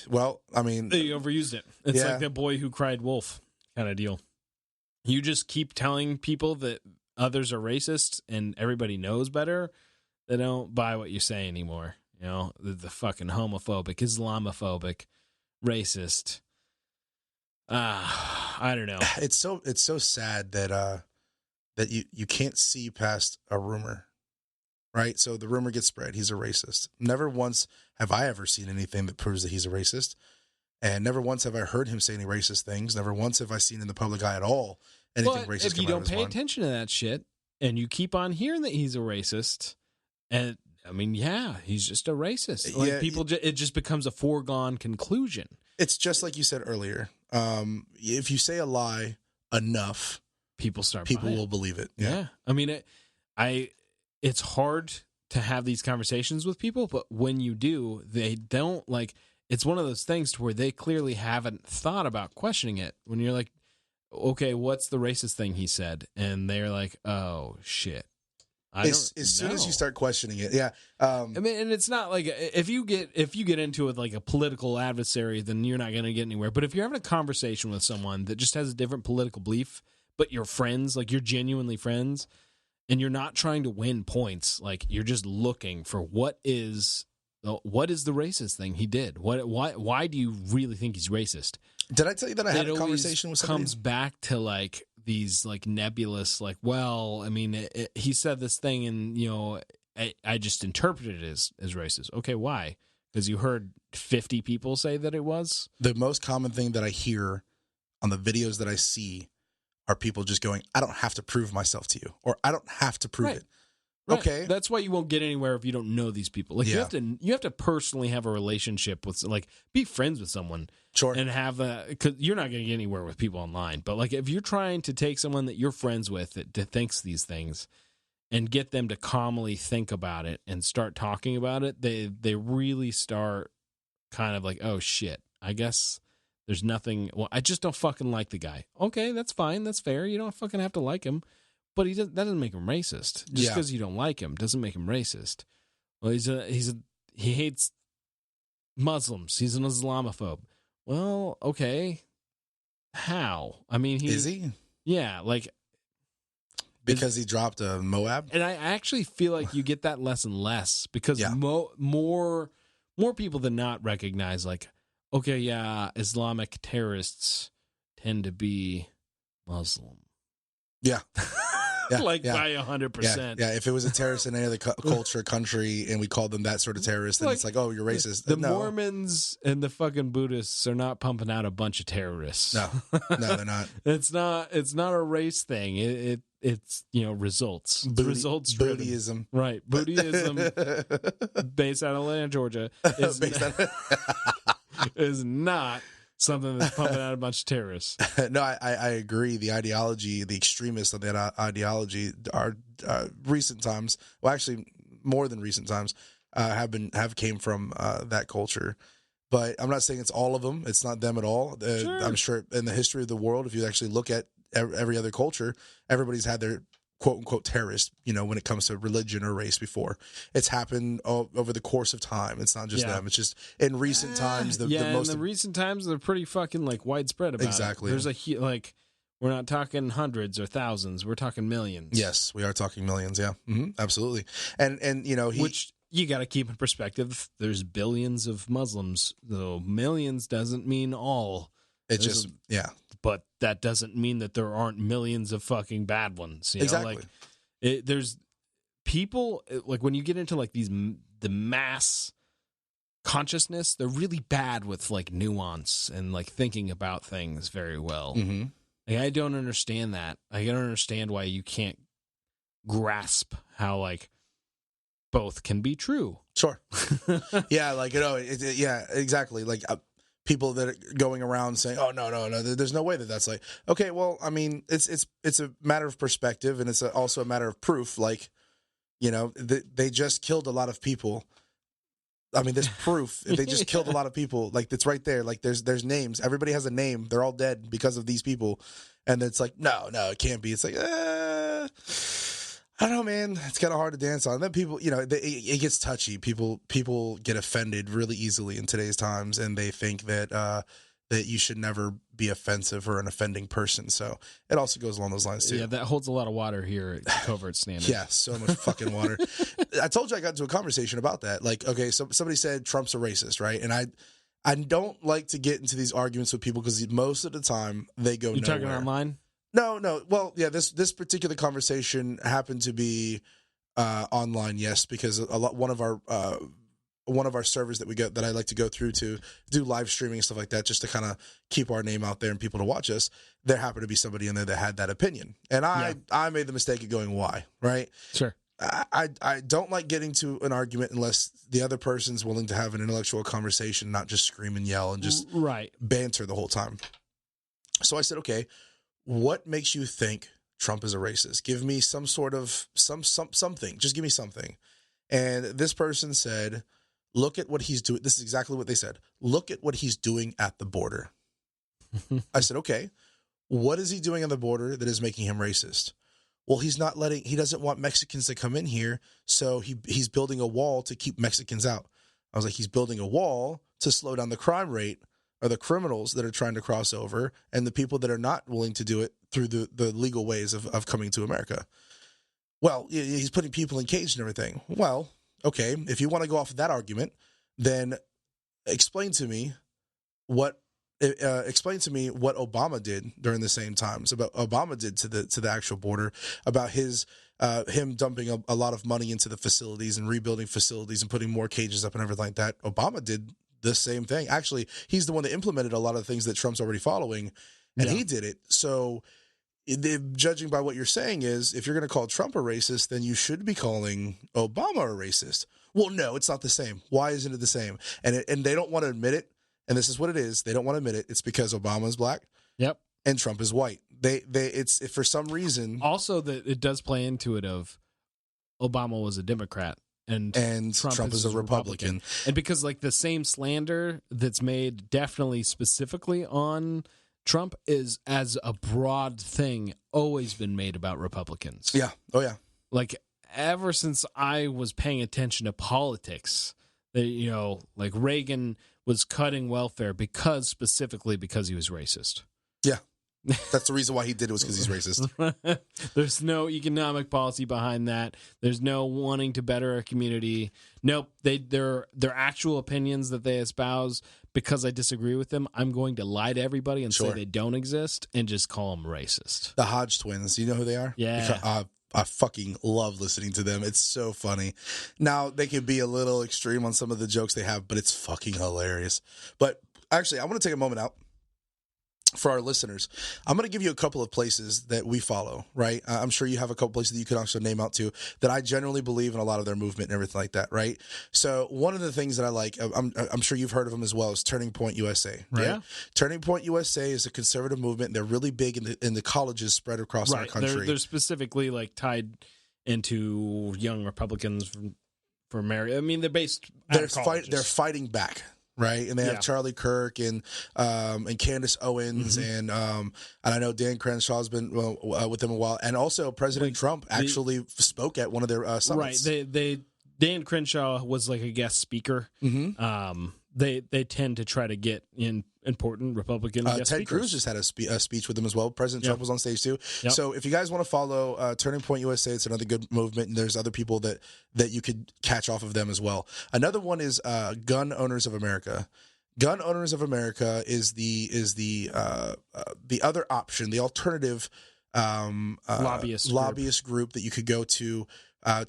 Well, I mean... They overused it. It's like the boy who cried wolf kind of deal. You just keep telling people that others are racist and everybody knows better. They don't buy what you say anymore. The fucking homophobic, Islamophobic, racist. I don't know. It's so sad that that you can't see past a rumor, right? So the rumor gets spread. He's a racist. Never once have I ever seen anything that proves that he's a racist. And never once have I heard him say any racist things. Never once have I seen in the public eye at all anything racist if come you out don't of his pay mind. attention to that shit and you keep on hearing that he's a racist, and I mean, yeah, he's just a racist. Like it just becomes a foregone conclusion. It's just like you said earlier. If you say a lie enough, people will believe it. Yeah. I mean, it's hard to have these conversations with people, but when you do, they don't like. It's one of those things to where they clearly haven't thought about questioning it. When you're like, okay, what's the racist thing he said? And they're like, oh shit. As soon as you start questioning it, yeah. I mean, and it's not like if you get into it with like a political adversary, then you're not going to get anywhere. But if you're having a conversation with someone that just has a different political belief, but you're friends, like you're genuinely friends, and you're not trying to win points, like you're just looking for what is the racist thing he did? Why do you really think he's racist? Did I tell you that I had a conversation with somebody? It comes back to like these like nebulous, like, well, I mean, he said this thing, and you know, I just interpreted it as racist. Okay, why? Because you heard 50 people say that it was? The most common thing that I hear on the videos that I see are people just going, I don't have to prove myself to you, or I don't have to prove it. Right. Okay. That's why you won't get anywhere if you don't know these people. Like you have to personally have a relationship with, like, be friends with someone. Sure. And have cause you're not going to get anywhere with people online. But like if you're trying to take someone that you're friends with that thinks these things and get them to calmly think about it and start talking about it, they really start kind of like, oh shit, I guess there's nothing. Well, I just don't fucking like the guy. Okay, that's fine. That's fair. You don't fucking have to like him. But that doesn't make him racist. Just because you don't like him doesn't make him racist. Well, he hates Muslims. He's an Islamophobe. Well, okay. How? I mean, is he? Yeah, like because he dropped a Moab. And I actually feel like you get that less and less because more people than not recognize, like, okay, yeah, Islamic terrorists tend to be Muslim. Yeah. Yeah, by 100%. Yeah, if it was a terrorist in any other culture, country, and we called them that sort of terrorist, then like, it's like, oh, you're racist. The Mormons and the fucking Buddhists are not pumping out a bunch of terrorists. No, they're not. It's not a race thing. It's results. Results driven. Buddhism. Right. Buddhism based out of Atlanta, Georgia is not something that's pumping out a bunch of terrorists. No, I agree. The ideology, the extremists of that ideology are recent times. Well, actually, more than recent times, have came from that culture. But I'm not saying it's all of them. It's not them at all. Sure. I'm sure in the history of the world, if you actually look at every other culture, everybody's had their quote unquote terrorist, when it comes to religion or race before. It's happened over the course of time. It's not just them. It's just in recent times. The most in the recent times, they're pretty fucking like widespread about exactly. it. There's we're not talking hundreds or thousands. We're talking millions. Yes, we are talking millions. Yeah, absolutely. And which you got to keep in perspective. There's billions of Muslims, though millions doesn't mean all. But that doesn't mean that there aren't millions of fucking bad ones. Exactly. There's people, like when you get into like the mass consciousness, they're really bad with like nuance and like thinking about things very well. Mm-hmm. Like, I don't understand that. I don't understand why you can't grasp how like both can be true. Sure. Yeah. Yeah, exactly. Like, people that are going around saying, "Oh no, there's no way that's like." Okay, well, I mean, it's a matter of perspective, and it's also a matter of proof. Like, they just killed a lot of people. I mean, there's proof. They just killed a lot of people. Like, it's right there. Like, there's names. Everybody has a name. They're all dead because of these people, and it's like, no, it can't be. It's like, I don't know, man. It's kind of hard to dance on. And then people, it gets touchy. People get offended really easily in today's times, and they think that that you should never be offensive or an offending person. So it also goes along those lines too. Yeah, that holds a lot of water here at Covert Standard. Yeah, so much fucking water. I told you I got into a conversation about that. Like, okay, so somebody said Trump's a racist, right? And I don't like to get into these arguments with people because most of the time they go nowhere. You talking online? No. Well, yeah, this particular conversation happened to be online, yes, because one of our servers that I like to go through to do live streaming and stuff like that, just to kind of keep our name out there and people to watch us. There happened to be somebody in there that had that opinion, and I made the mistake of going, why, right? Sure. I don't like getting to an argument unless the other person's willing to have an intellectual conversation, not just scream and yell and just banter the whole time. So I said, okay, what makes you think Trump is a racist? Give me some sort of something. Just give me something. And this person said, look at what he's doing. This is exactly what they said. Look at what he's doing at the border. I said, okay, what is he doing on the border that is making him racist? Well, he doesn't want Mexicans to come in here, so he's building a wall to keep Mexicans out. I was like, he's building a wall to slow down the crime rate, or the criminals that are trying to cross over, and the people that are not willing to do it through the legal ways of coming to America. Well, he's putting people in cages and everything. Well, okay, if you want to go off of that argument, then explain to me what Obama did during the same times, about Obama did to the actual border, about him dumping a lot of money into the facilities and rebuilding facilities and putting more cages up and everything like that. Obama did the same thing. Actually, he's the one that implemented a lot of the things that Trump's already following, and he did it. So, judging by what you're saying is, if you're going to call Trump a racist, then you should be calling Obama a racist. Well, no, it's not the same. Why isn't it the same? And they don't want to admit it. And this is what it is. They don't want to admit it. It's because Obama is black. Yep. And Trump is white. It's for some reason. Also, that it does play into it of Obama was a Democrat and Trump is a Republican. And because like the same slander that's made definitely specifically on Trump is, as a broad thing, always been made about Republicans. Yeah. Oh, yeah. Like ever since I was paying attention to politics, like Reagan was cutting welfare specifically because he was racist. Yeah. That's the reason why he did it, was because he's racist. There's no economic policy behind that. There's no wanting to better a community. Nope. Their actual opinions that they espouse, because I disagree with them, I'm going to lie to everybody and say they don't exist and just call them racist. The Hodge twins. Do you know who they are? Yeah. I fucking love listening to them. It's so funny. Now, they can be a little extreme on some of the jokes they have, but it's fucking hilarious. But actually, I want to take a moment out for our listeners. I'm going to give you a couple of places that we follow, right? I'm sure you have a couple places that you could also name out too, that I generally believe in a lot of their movement and everything like that, right? So one of the things that I like, I'm sure you've heard of them as well, is Turning Point USA, right? Yeah. Turning Point USA is a conservative movement. They're really big in the colleges spread across our country. They're specifically like tied into young Republicans for Mary. I mean, they're fighting back. Right, and they have Charlie Kirk and Candace Owens and I know Dan Crenshaw's been with them a while, and also President Trump actually spoke at one of their summits. Right, Dan Crenshaw was like a guest speaker. Mm-hmm. They tend to try to get in important Republican guest Ted speakers. Cruz just had a speech with them as well. President Trump was on stage too. Yep. So if you guys want to follow Turning Point USA, it's another good movement, and there's other people that you could catch off of them as well. Another one is Gun Owners of America. Gun Owners of America is the other option, the alternative lobbyist group that you could go to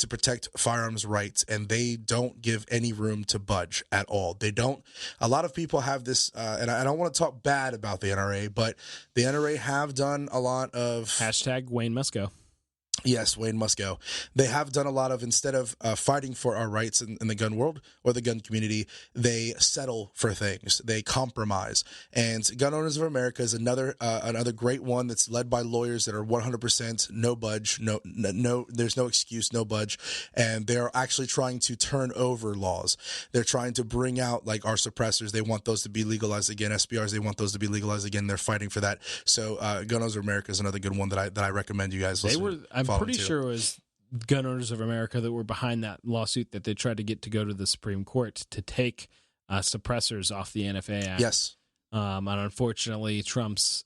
protect firearms rights, and they don't give any room to budge at all. They don't. A lot of people have this, and I don't want to talk bad about the NRA, but the NRA have done a lot of # Wayne must go. Yes, Wayne must go. They have done a lot of, instead of fighting for our rights in the gun world or the gun community, they settle for things. They compromise. And Gun Owners of America is another great one that's led by lawyers that are 100% no budge, no, there's no excuse, no budge. And they're actually trying to turn over laws. They're trying to bring out like our suppressors. They want those to be legalized again. SBRs, they want those to be legalized again. They're fighting for that. So Gun Owners of America is another good one that I recommend you guys listen to. I'm pretty sure it was Gun Owners of America that were behind that lawsuit that they tried to get to go to the Supreme Court to take suppressors off the NFA Act. Yes. And unfortunately, Trump's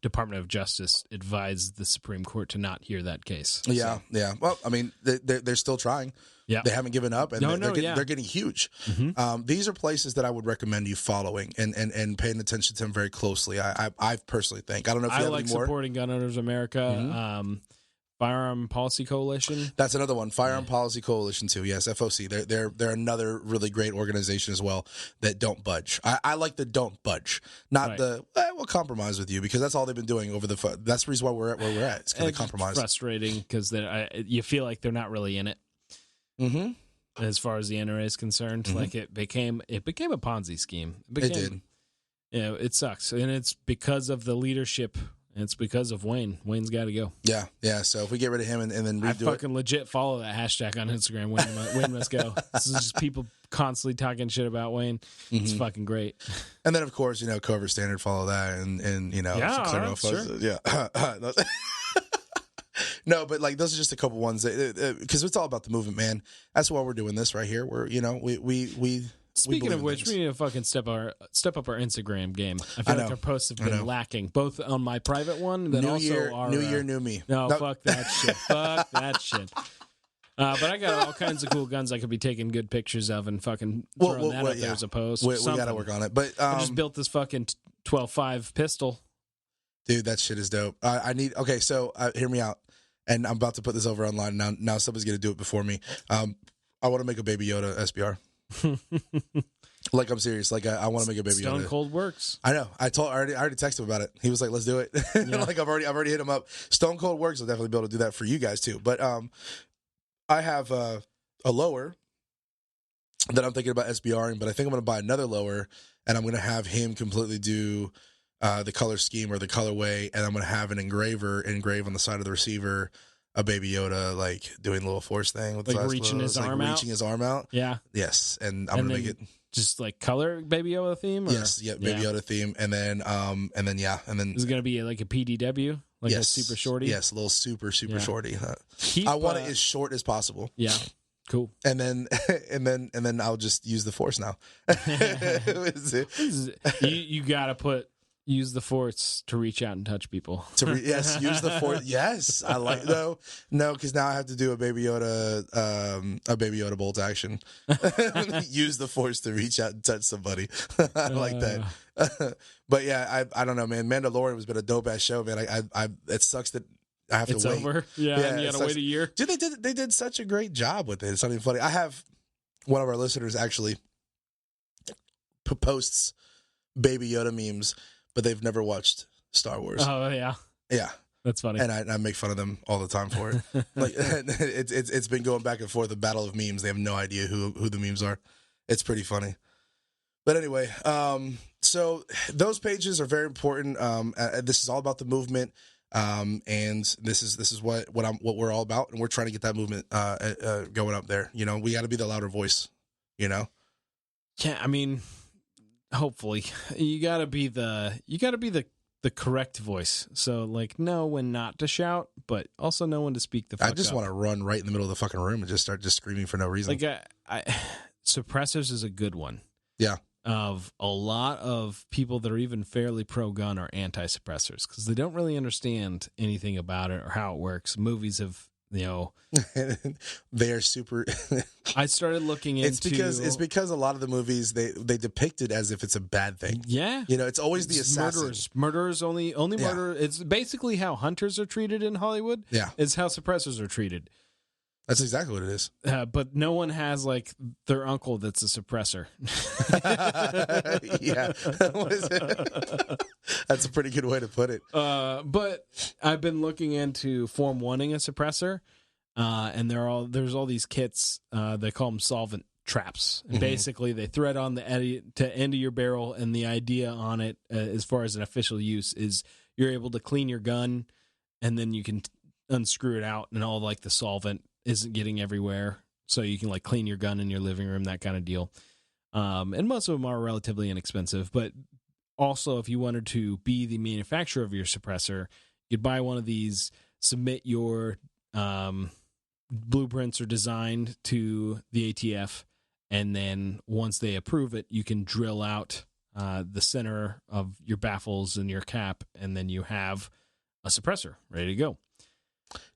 Department of Justice advised the Supreme Court to not hear that case. Yeah, yeah. Well, I mean, they're still trying. Yeah, they haven't given up, and they're getting huge. Mm-hmm. These are places that I would recommend you following and paying attention to them very closely. I personally think. I don't know if you have like any more. supporting Gun Owners America. Firearm Policy Coalition. That's another one. Firearm Policy Coalition too. Yes, FOC. They're another really great organization as well that don't budge. I like the don't budge, not the we'll compromise with you, because that's all they've been doing over the. That's the reason why we're at where we're at. It's because they compromise. Frustrating because you feel like they're not really in it. Mm-hmm. As far as the NRA is concerned, like it became a Ponzi scheme. It did. Yeah, it sucks, and it's because of the leadership. It's because of Wayne. Wayne's got to go. Yeah, yeah. So if we get rid of him and then redo I fucking legit follow that hashtag on Instagram. Wayne must go. This is just people constantly talking shit about Wayne. It's fucking great. And then of course, Covert Standard, follow that, and yeah. No, but like those are just a couple ones because it's all about the movement, man. That's why we're doing this right here. We're we. Speaking of which, we need to fucking step up our Instagram game. I feel like our posts have been lacking, both on my private one, but new also year, our new year, new me. No, fuck that shit. Fuck that shit. But I got all kinds of cool guns I could be taking good pictures of and fucking throwing that out there as a post. We got to work on it. But I just built this fucking 12.5 pistol. Dude, that shit is dope. I need. Okay, so hear me out. And I'm about to put this over online now. Somebody's gonna do it before me. I want to make a Baby Yoda SBR. Like, I'm serious. Like, I want to make a Baby Yoda. Stone Cold works. I know. I already texted him about it. He was like, "Let's do it." Yeah. Like, I've already hit him up. Stone Cold works. I'll definitely be able to do that for you guys too. But I have a lower that I'm thinking about SBRing, but I think I'm gonna buy another lower, and I'm gonna have him completely do the color scheme or the colorway, and I'm gonna have an engraver engrave on the side of the receiver a Baby Yoda, like doing a little force thing with like reaching his arm out. Reaching his arm out. Yeah. Yes, and I'm gonna make it just like color Baby Yoda theme. Or? Yes, yeah, Baby Yoda theme, and then is it gonna be like a PDW, like a super shorty. Yes, a little super shorty. I want it as short as possible. Yeah. Cool. And then I'll just use the force now. You gotta use the force to reach out and touch people. Yes, use the force. Yes, I like no, because now I have to do a Baby Yoda bolt action. Use the force to reach out and touch somebody. I like that. But yeah, I don't know, man. Mandalorian has been a dope ass show, man. It sucks that I have to wait. It's over. Yeah, and you gotta wait a year. Dude, they did such a great job with it. It's not even funny. I have one of our listeners actually posts Baby Yoda memes, but they've never watched Star Wars. Oh yeah, yeah, that's funny. And I make fun of them all the time for it. Like it's been going back and forth, a battle of memes. They have no idea who the memes are. It's pretty funny. But anyway, so those pages are very important. This is all about the movement, and this is what we're all about, and we're trying to get that movement going up there. We got to be the louder voice. Yeah, I mean, hopefully you gotta be the correct voice. So like know when not to shout, but also know when to speak the fuck I just want to run right in the middle of the fucking room and just start screaming for no reason. Like suppressors is a good one. Yeah. Of a lot of people that are even fairly pro-gun are anti-suppressors because they don't really understand anything about it or how it works. Movies have, they are super. I started looking into. It's because a lot of the movies they depict it as if it's a bad thing. Yeah, it's always the assassin. Murderers only murder. It's basically how hunters are treated in Hollywood. Yeah, it's how suppressors are treated. That's exactly what it is. But no one has like their uncle that's a suppressor. Yeah. What is it? That's a pretty good way to put it. But I've been looking into form one-ing a suppressor, and there's all these kits. They call them solvent traps. And basically, they thread on the end of your barrel, and the idea on it, as far as an official use, is you're able to clean your gun, and then you can unscrew it out, and all like the solvent isn't getting everywhere, so you can like clean your gun in your living room, that kind of deal. And most of them are relatively inexpensive, but also if you wanted to be the manufacturer of your suppressor, you'd buy one of these, submit your blueprints or design to the ATF, and then once they approve it, you can drill out the center of your baffles and your cap, and then you have a suppressor ready to go.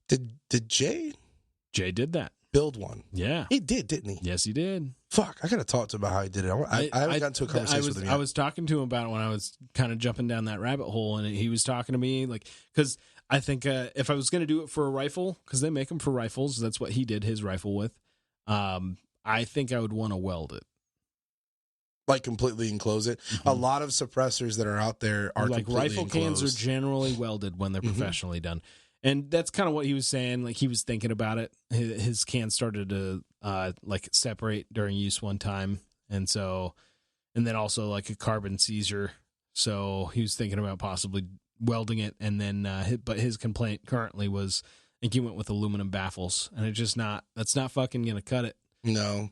Did Jay did that. build one? Yeah. He did, didn't he? Yes, he did. Fuck, I got to talk to him about how he did it. I haven't gotten to a conversation with him yet. I was talking to him about it when I was kind of jumping down that rabbit hole, and he was talking to me, like, because I think if I was going to do it for a rifle, because they make them for rifles, that's what he did his rifle with, I think I would want to weld it. Like completely enclose it. Mm-hmm. A lot of suppressors that are out there are like completely rifle enclosed. cans are generally welded when they're professionally done. And that's kind of what he was saying. Like, he was thinking about it. His can started to like separate during use one time, and then also like a carbon seizure. So he was thinking about possibly welding it. And then, but his complaint currently was, I think he went with aluminum baffles, and that's not fucking gonna cut it. No,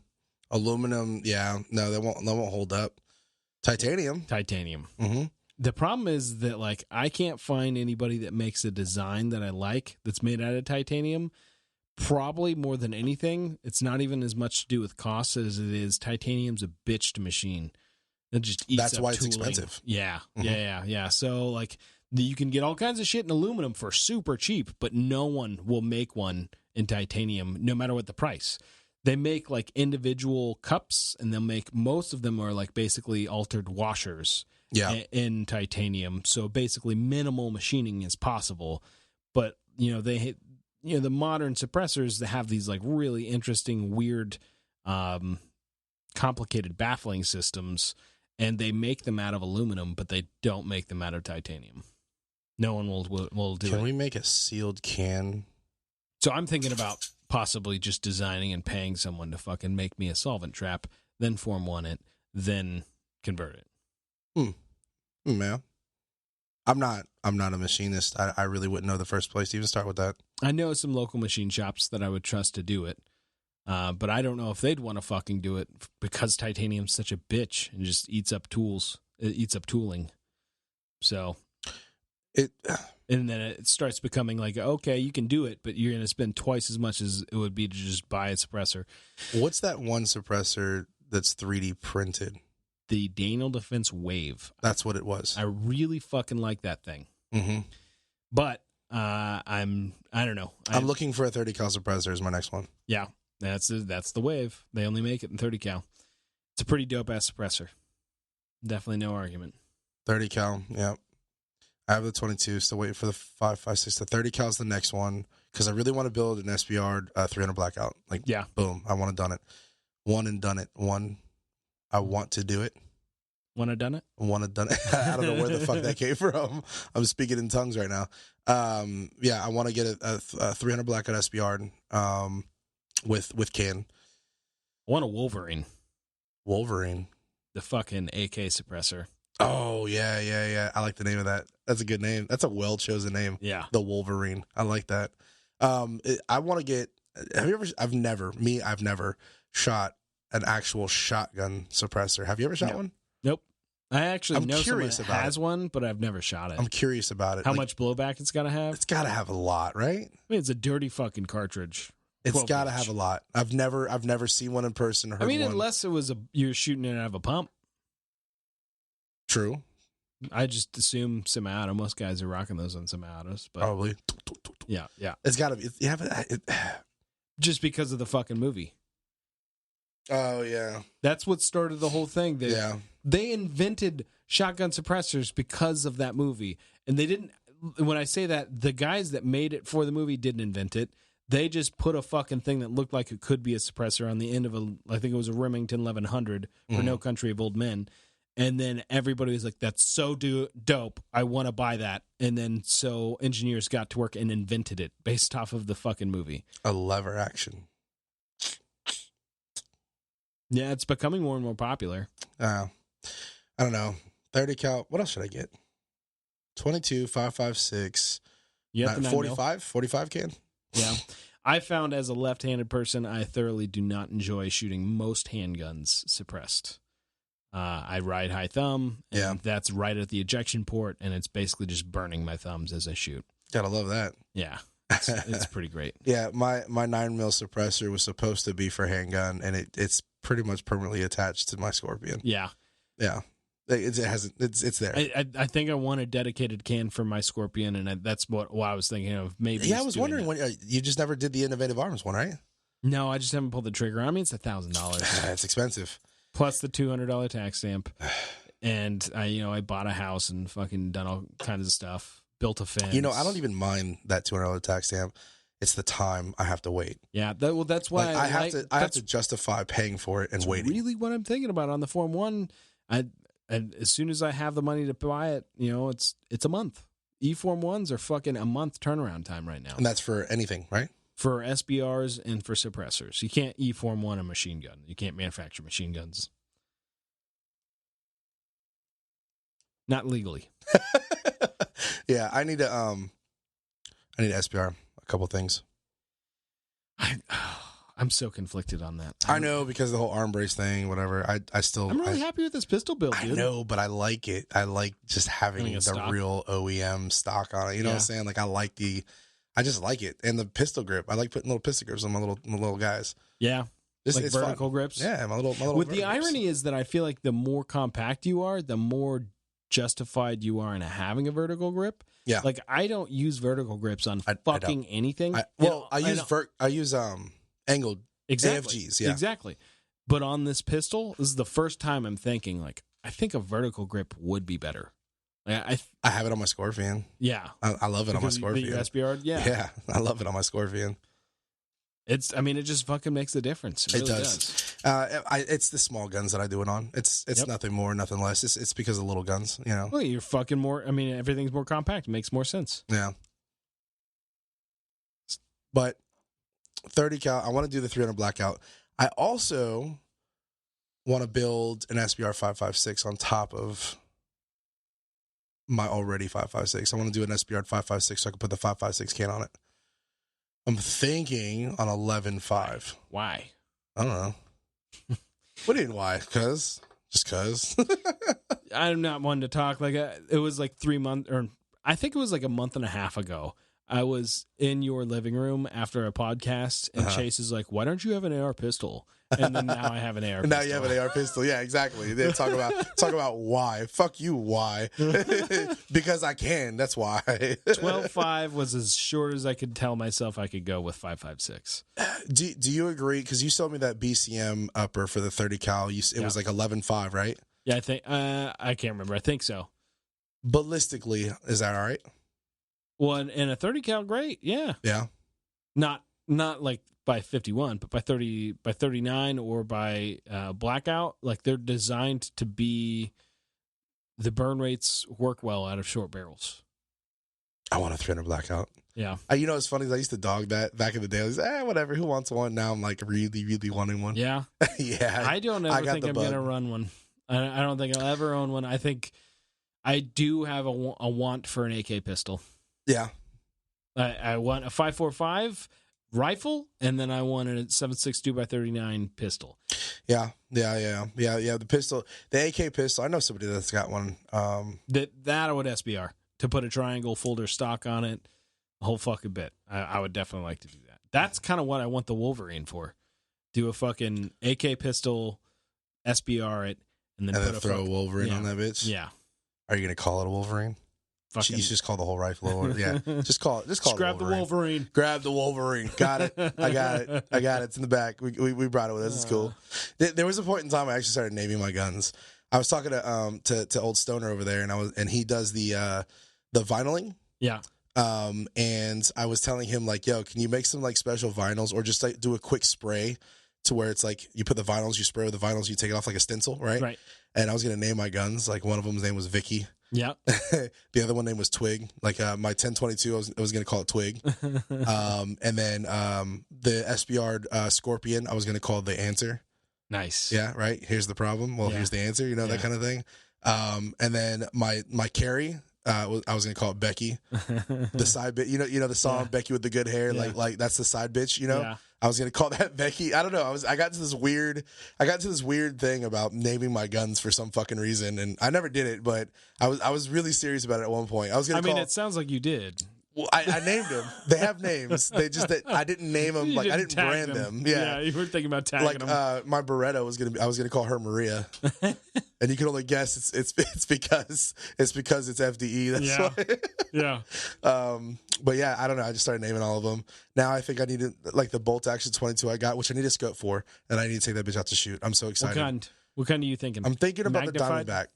aluminum. Yeah, no, that won't hold up. Titanium. Mm-hmm. The problem is that, like, I can't find anybody that makes a design that I like that's made out of titanium. Probably more than anything, it's not even as much to do with cost as it is titanium's a bitch to machine. It just eats That's up why tooling. it's expensive. Yeah, yeah. So, like, you can get all kinds of shit in aluminum for super cheap, but no one will make one in titanium, no matter what the price. They make, like, individual cups, and they'll make, most of them are, like, basically altered washers. Yeah. In titanium, so basically minimal machining is possible. But the modern suppressors that have these like really interesting, weird, complicated baffling systems, and they make them out of aluminum, but they don't make them out of titanium. No one will do it. Can we make a sealed can? So I'm thinking about possibly just designing and paying someone to fucking make me a solvent trap, then form one it, then convert it. Man, I'm not a machinist. I really wouldn't know the first place to even start with that. I know some local machine shops that I would trust to do it, but I don't know if they'd want to fucking do it because titanium's such a bitch and just eats up tools. It eats up tooling. So and then it starts becoming like, okay, you can do it, but you're going to spend twice as much as it would be to just buy a suppressor. What's that one suppressor that's 3D printed? The Daniel Defense Wave. That's what it was. I really fucking like that thing. Mm-hmm. But I don't know. I'm looking for a 30 cal suppressor as my next one. Yeah, that's the Wave. They only make it in 30 cal. It's a pretty dope ass suppressor. Definitely no argument. 30 cal, yeah. I have the 22, still waiting for the 5.56. The 30 cal is the next one because I really want to build an SBR 300 blackout. Like, yeah, boom, I want to done it. One and done it. One. I want to do it. Want to done it? Want to done it. I don't know where the fuck that came from. I'm speaking in tongues right now. Yeah, I want to get a 300 blackout SBR with can. I want a Wolverine. Wolverine. The fucking AK suppressor. Oh, yeah. I like the name of that. That's a good name. That's a well-chosen name. Yeah. The Wolverine. I like that. I want to get... I've never shot an actual shotgun suppressor. Have you ever shot one? Nope. I actually know someone that has one, but I've never shot it. I'm curious about it. How much blowback it's got to have? It's got to have a lot, right? I mean, it's a dirty fucking cartridge. It's got to have a lot. I've never seen one in person. Heard one. Unless it was you're shooting it out of a pump. True. I just assume semi-auto. Most guys are rocking those on semi-autos. But probably. Yeah. It's got to be. Just because of the fucking movie. Oh, yeah. That's what started the whole thing. They invented shotgun suppressors because of that movie. And they didn't, when I say that, the guys that made it for the movie didn't invent it. They just put a fucking thing that looked like it could be a suppressor on the end of I think it was a Remington 1100 for No Country of Old Men. And then everybody was like, that's so dope. I want to buy that. And then so engineers got to work and invented it based off of the fucking movie. A lever action. Yeah, it's becoming more and more popular. I don't know. 30 cal. What else should I get? 22, 5.56. You have 45 can? Yeah. I found as a left-handed person, I thoroughly do not enjoy shooting most handguns suppressed. I ride high thumb, and that's right at the ejection port, and it's basically just burning my thumbs as I shoot. Gotta love that. Yeah. It's pretty great. Yeah, my 9mm suppressor was supposed to be for handgun, and it's pretty much permanently attached to my Scorpion. Yeah. Yeah. It hasn't. It's there. I think I want a dedicated can for my Scorpion, and that's what I was thinking of. Maybe. Yeah, I was wondering when you just never did the Innovative Arms one, right? No, I just haven't pulled the trigger. I mean, it's $1,000. It's expensive. Plus the $200 tax stamp. And I bought a house and fucking done all kinds of stuff. Built a fence. I don't even mind that $200 tax stamp. It's the time I have to wait. Yeah, that's why I have to justify paying for it and waiting. Really, what I'm thinking about on the Form 1. And as soon as I have the money to buy it, it's a month. E-Form 1s are fucking a month turnaround time right now. And that's for anything, right? For SBRs and for suppressors. You can't E-Form 1 a machine gun. You can't manufacture machine guns. Not legally. Yeah, I need to SBR a couple things. I'm so conflicted on that. I know, because of the whole arm brace thing, whatever. I'm really happy with this pistol build, dude. I know, but I like it. I like just having the stock. real OEM stock on it. You know what I'm saying? Like, I just like it. And the pistol grip. I like putting little pistol grips on my little guys. Yeah. It's vertical fun. grips. Yeah, my little the irony is that I feel like the more compact you are, the more justified you are in having a vertical grip. Yeah. Like, I don't use vertical grips on anything. I use angled AFGs. Yeah. Exactly. But on this pistol, this is the first time I'm thinking, like, I think a vertical grip would be better. I have it on my Scorpion. Yeah. I love it on my Scorpion. Your SBR? Yeah. Yeah. I love it on my Scorpion. It just fucking makes a difference. It really does. It's the small guns that I do it on. It's nothing more, nothing less. It's because of little guns, Well, you're fucking more. I mean, everything's more compact. It makes more sense. Yeah. But 30 cal, I want to do the 300 blackout. I also want to build an SBR 5.56 on top of my already 5.56. I want to do an SBR 5.56 so I can put the 5.56 can on it. I'm thinking on 11.5. Why? I don't know. What do you mean why? Just cause. I'm not one to talk. Like, it was like 3 months, or I think it was like a month and a half ago. I was in your living room after a podcast, and Chase is like, "Why don't you have an AR pistol?" And then now I have an AR pistol. Now you have an AR pistol. Yeah, exactly. They talk about why. Fuck you, why? Because I can. That's why. 12.5 was as short as I could tell myself I could go with 5.56. Do you agree? Because you sold me that BCM upper for the 30 cal. It was like 11.5, right? Yeah, I think. I can't remember. I think so. Ballistically, is that all right? Well, and a 30 cal, great. Yeah. Yeah. Not like by 51, but by 39 or by blackout. Like, they're designed to be, the burn rates work well out of short barrels. I want a 300 blackout. Yeah. It's funny. I used to dog that back in the day. I was whatever. Who wants one? Now I'm like really, really wanting one. Yeah. Yeah. I don't ever think I'm going to run one. I don't think I'll ever own one. I think I do have a want for an AK pistol. Yeah. I want a 5.45 rifle, and then I want a 7.62 by 39 pistol. Yeah. The pistol, the AK pistol. I know somebody that's got one. That I would SBR to put a triangle folder stock on it, a whole fucking bit. I would definitely like to do that. That's kind of what I want the Wolverine for. Do a fucking AK pistol, SBR it, and then throw a Wolverine on that bitch. Yeah. Are you gonna call it a Wolverine? You just call the whole rifle. Yeah, just call it. Just grab the Wolverine. Grab the Wolverine. Got it. I got it. It's in the back. We brought it with us. It's cool. There was a point in time I actually started naming my guns. I was talking to old Stoner over there, and he does the vinyling. Yeah. And I was telling him, like, yo, can you make some like special vinyls, or just like do a quick spray to where it's like you put the vinyls, you spray with the vinyls, you take it off like a stencil, right? Right. And I was gonna name my guns. Like, one of them's name was Vicky. Yeah. The other one name was Twig. Like my 1022, I was gonna call it Twig. And then the SBR Scorpion, I was gonna call it the Answer. Nice. Yeah. Right. Here's the problem. Well, here's the answer. That kind of thing. And then my carry. I was gonna call it Becky, the side bitch. The song Becky with the good hair, like that's the side bitch. Yeah. I was gonna call that Becky. I don't know. I got to this weird thing about naming my guns for some fucking reason, and I never did it, but I was really serious about it at one point. It sounds like you did. Well, I named them. They have names. They just that I didn't name them. Like I didn't tag brand them. Yeah, you were thinking about tagging them. My Beretta I was gonna call her Maria, and you can only guess it's because it's FDE. That's why. Yeah. But yeah, I don't know. I just started naming all of them. Now I think I need to, like the bolt action 22 I got, which I need a scope for, and I need to take that bitch out to shoot. I'm so excited. What kind are you thinking? I'm thinking about Magnified? the Diamondback.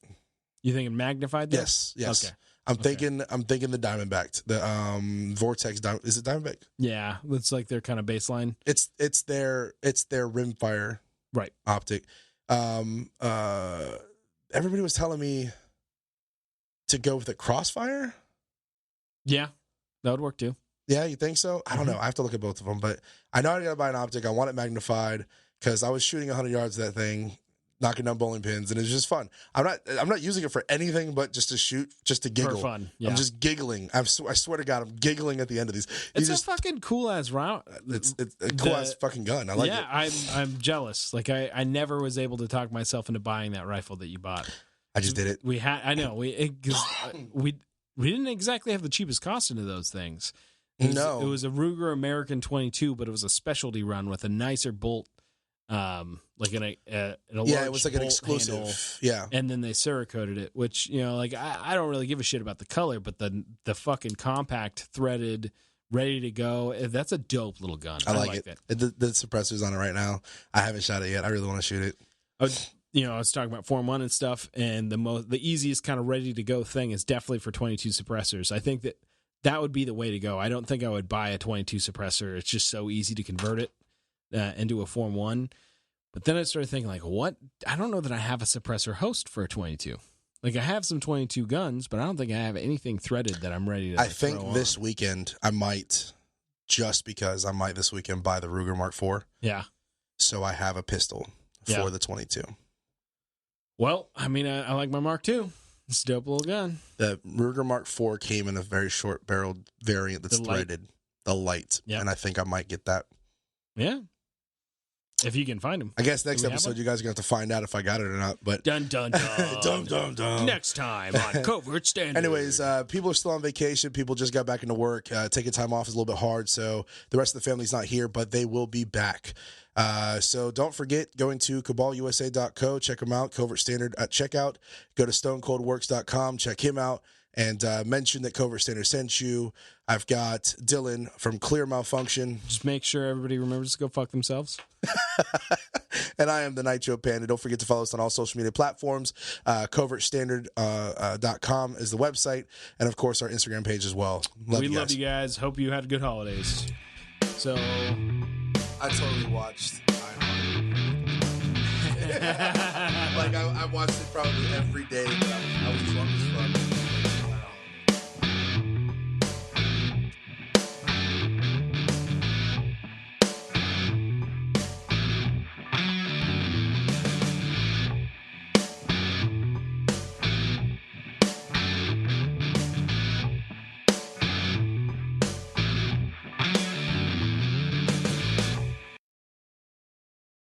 You thinking magnified? There? Yes. Okay. I'm thinking the Diamondback. The Vortex Diamond. Is it Diamondback? Yeah, it's like their kind of baseline. It's their rimfire optic. Everybody was telling me to go with the Crossfire. Yeah, that would work too. Yeah, you think so? I don't know. I have to look at both of them, but I know I gotta buy an optic. I want it magnified because I was shooting 100 yards of that thing, knocking down bowling pins, and it's just fun. I'm not using it for anything but just to shoot, just to giggle. For fun. Yeah. I'm just giggling. I swear to God, I'm giggling at the end of these. It's a fucking cool ass round. It's a cool ass fucking gun. I like it. Yeah, I'm jealous. Like I never was able to talk myself into buying that rifle that you bought. I just did it. We didn't exactly have the cheapest cost into those things. It was a Ruger American 22, but it was a specialty run with a nicer bolt, like a large it was like an exclusive handle, yeah. And then they Cerakoted it, which like I don't really give a shit about the color, but the fucking compact threaded, ready to go. That's a dope little gun. I like it. The suppressor's on it right now. I haven't shot it yet. I really want to shoot it. I was talking about Form 1 and stuff, and the easiest kind of ready to go thing is definitely for 22 suppressors. I think that would be the way to go. I don't think I would buy a 22 suppressor. It's just so easy to convert it into a Form 1. But then I started thinking, like, what? I don't know that I have a suppressor host for a 22. Like, I have some 22 guns, but I don't think I have anything threaded that I'm ready to I think this weekend I might, just because I might this weekend buy the Ruger Mark IV. Yeah. So I have a pistol for the 22. Well, I mean, I like my Mark II. It's a dope little gun. The Ruger Mark IV came in a very short-barreled variant that's threaded, the light, and I think I might get that. Yeah, if you can find them. I guess next episode you guys are going to have to find out if I got it or not. But dun dun dun dun dun dun. Next time on Covert Standard. Anyways, people are still on vacation. People just got back into work. Taking time off is a little bit hard, so the rest of the family's not here, but they will be back. So don't forget, going to cabalusa.co, check them out, Covert Standard at checkout. Go to stonecoldworks.com, check him out, and mention that Covert Standard sent you. I've got Dylan from Clear Malfunction. Just make sure everybody remembers to go fuck themselves. And I am the Nitro Panda. Don't forget to follow us on all social media platforms. CovertStandard.com is the website, and of course our Instagram page as well. We love you guys. Hope you had good holidays. So I totally watched like I watched it probably every day, but I was drunk as fuck.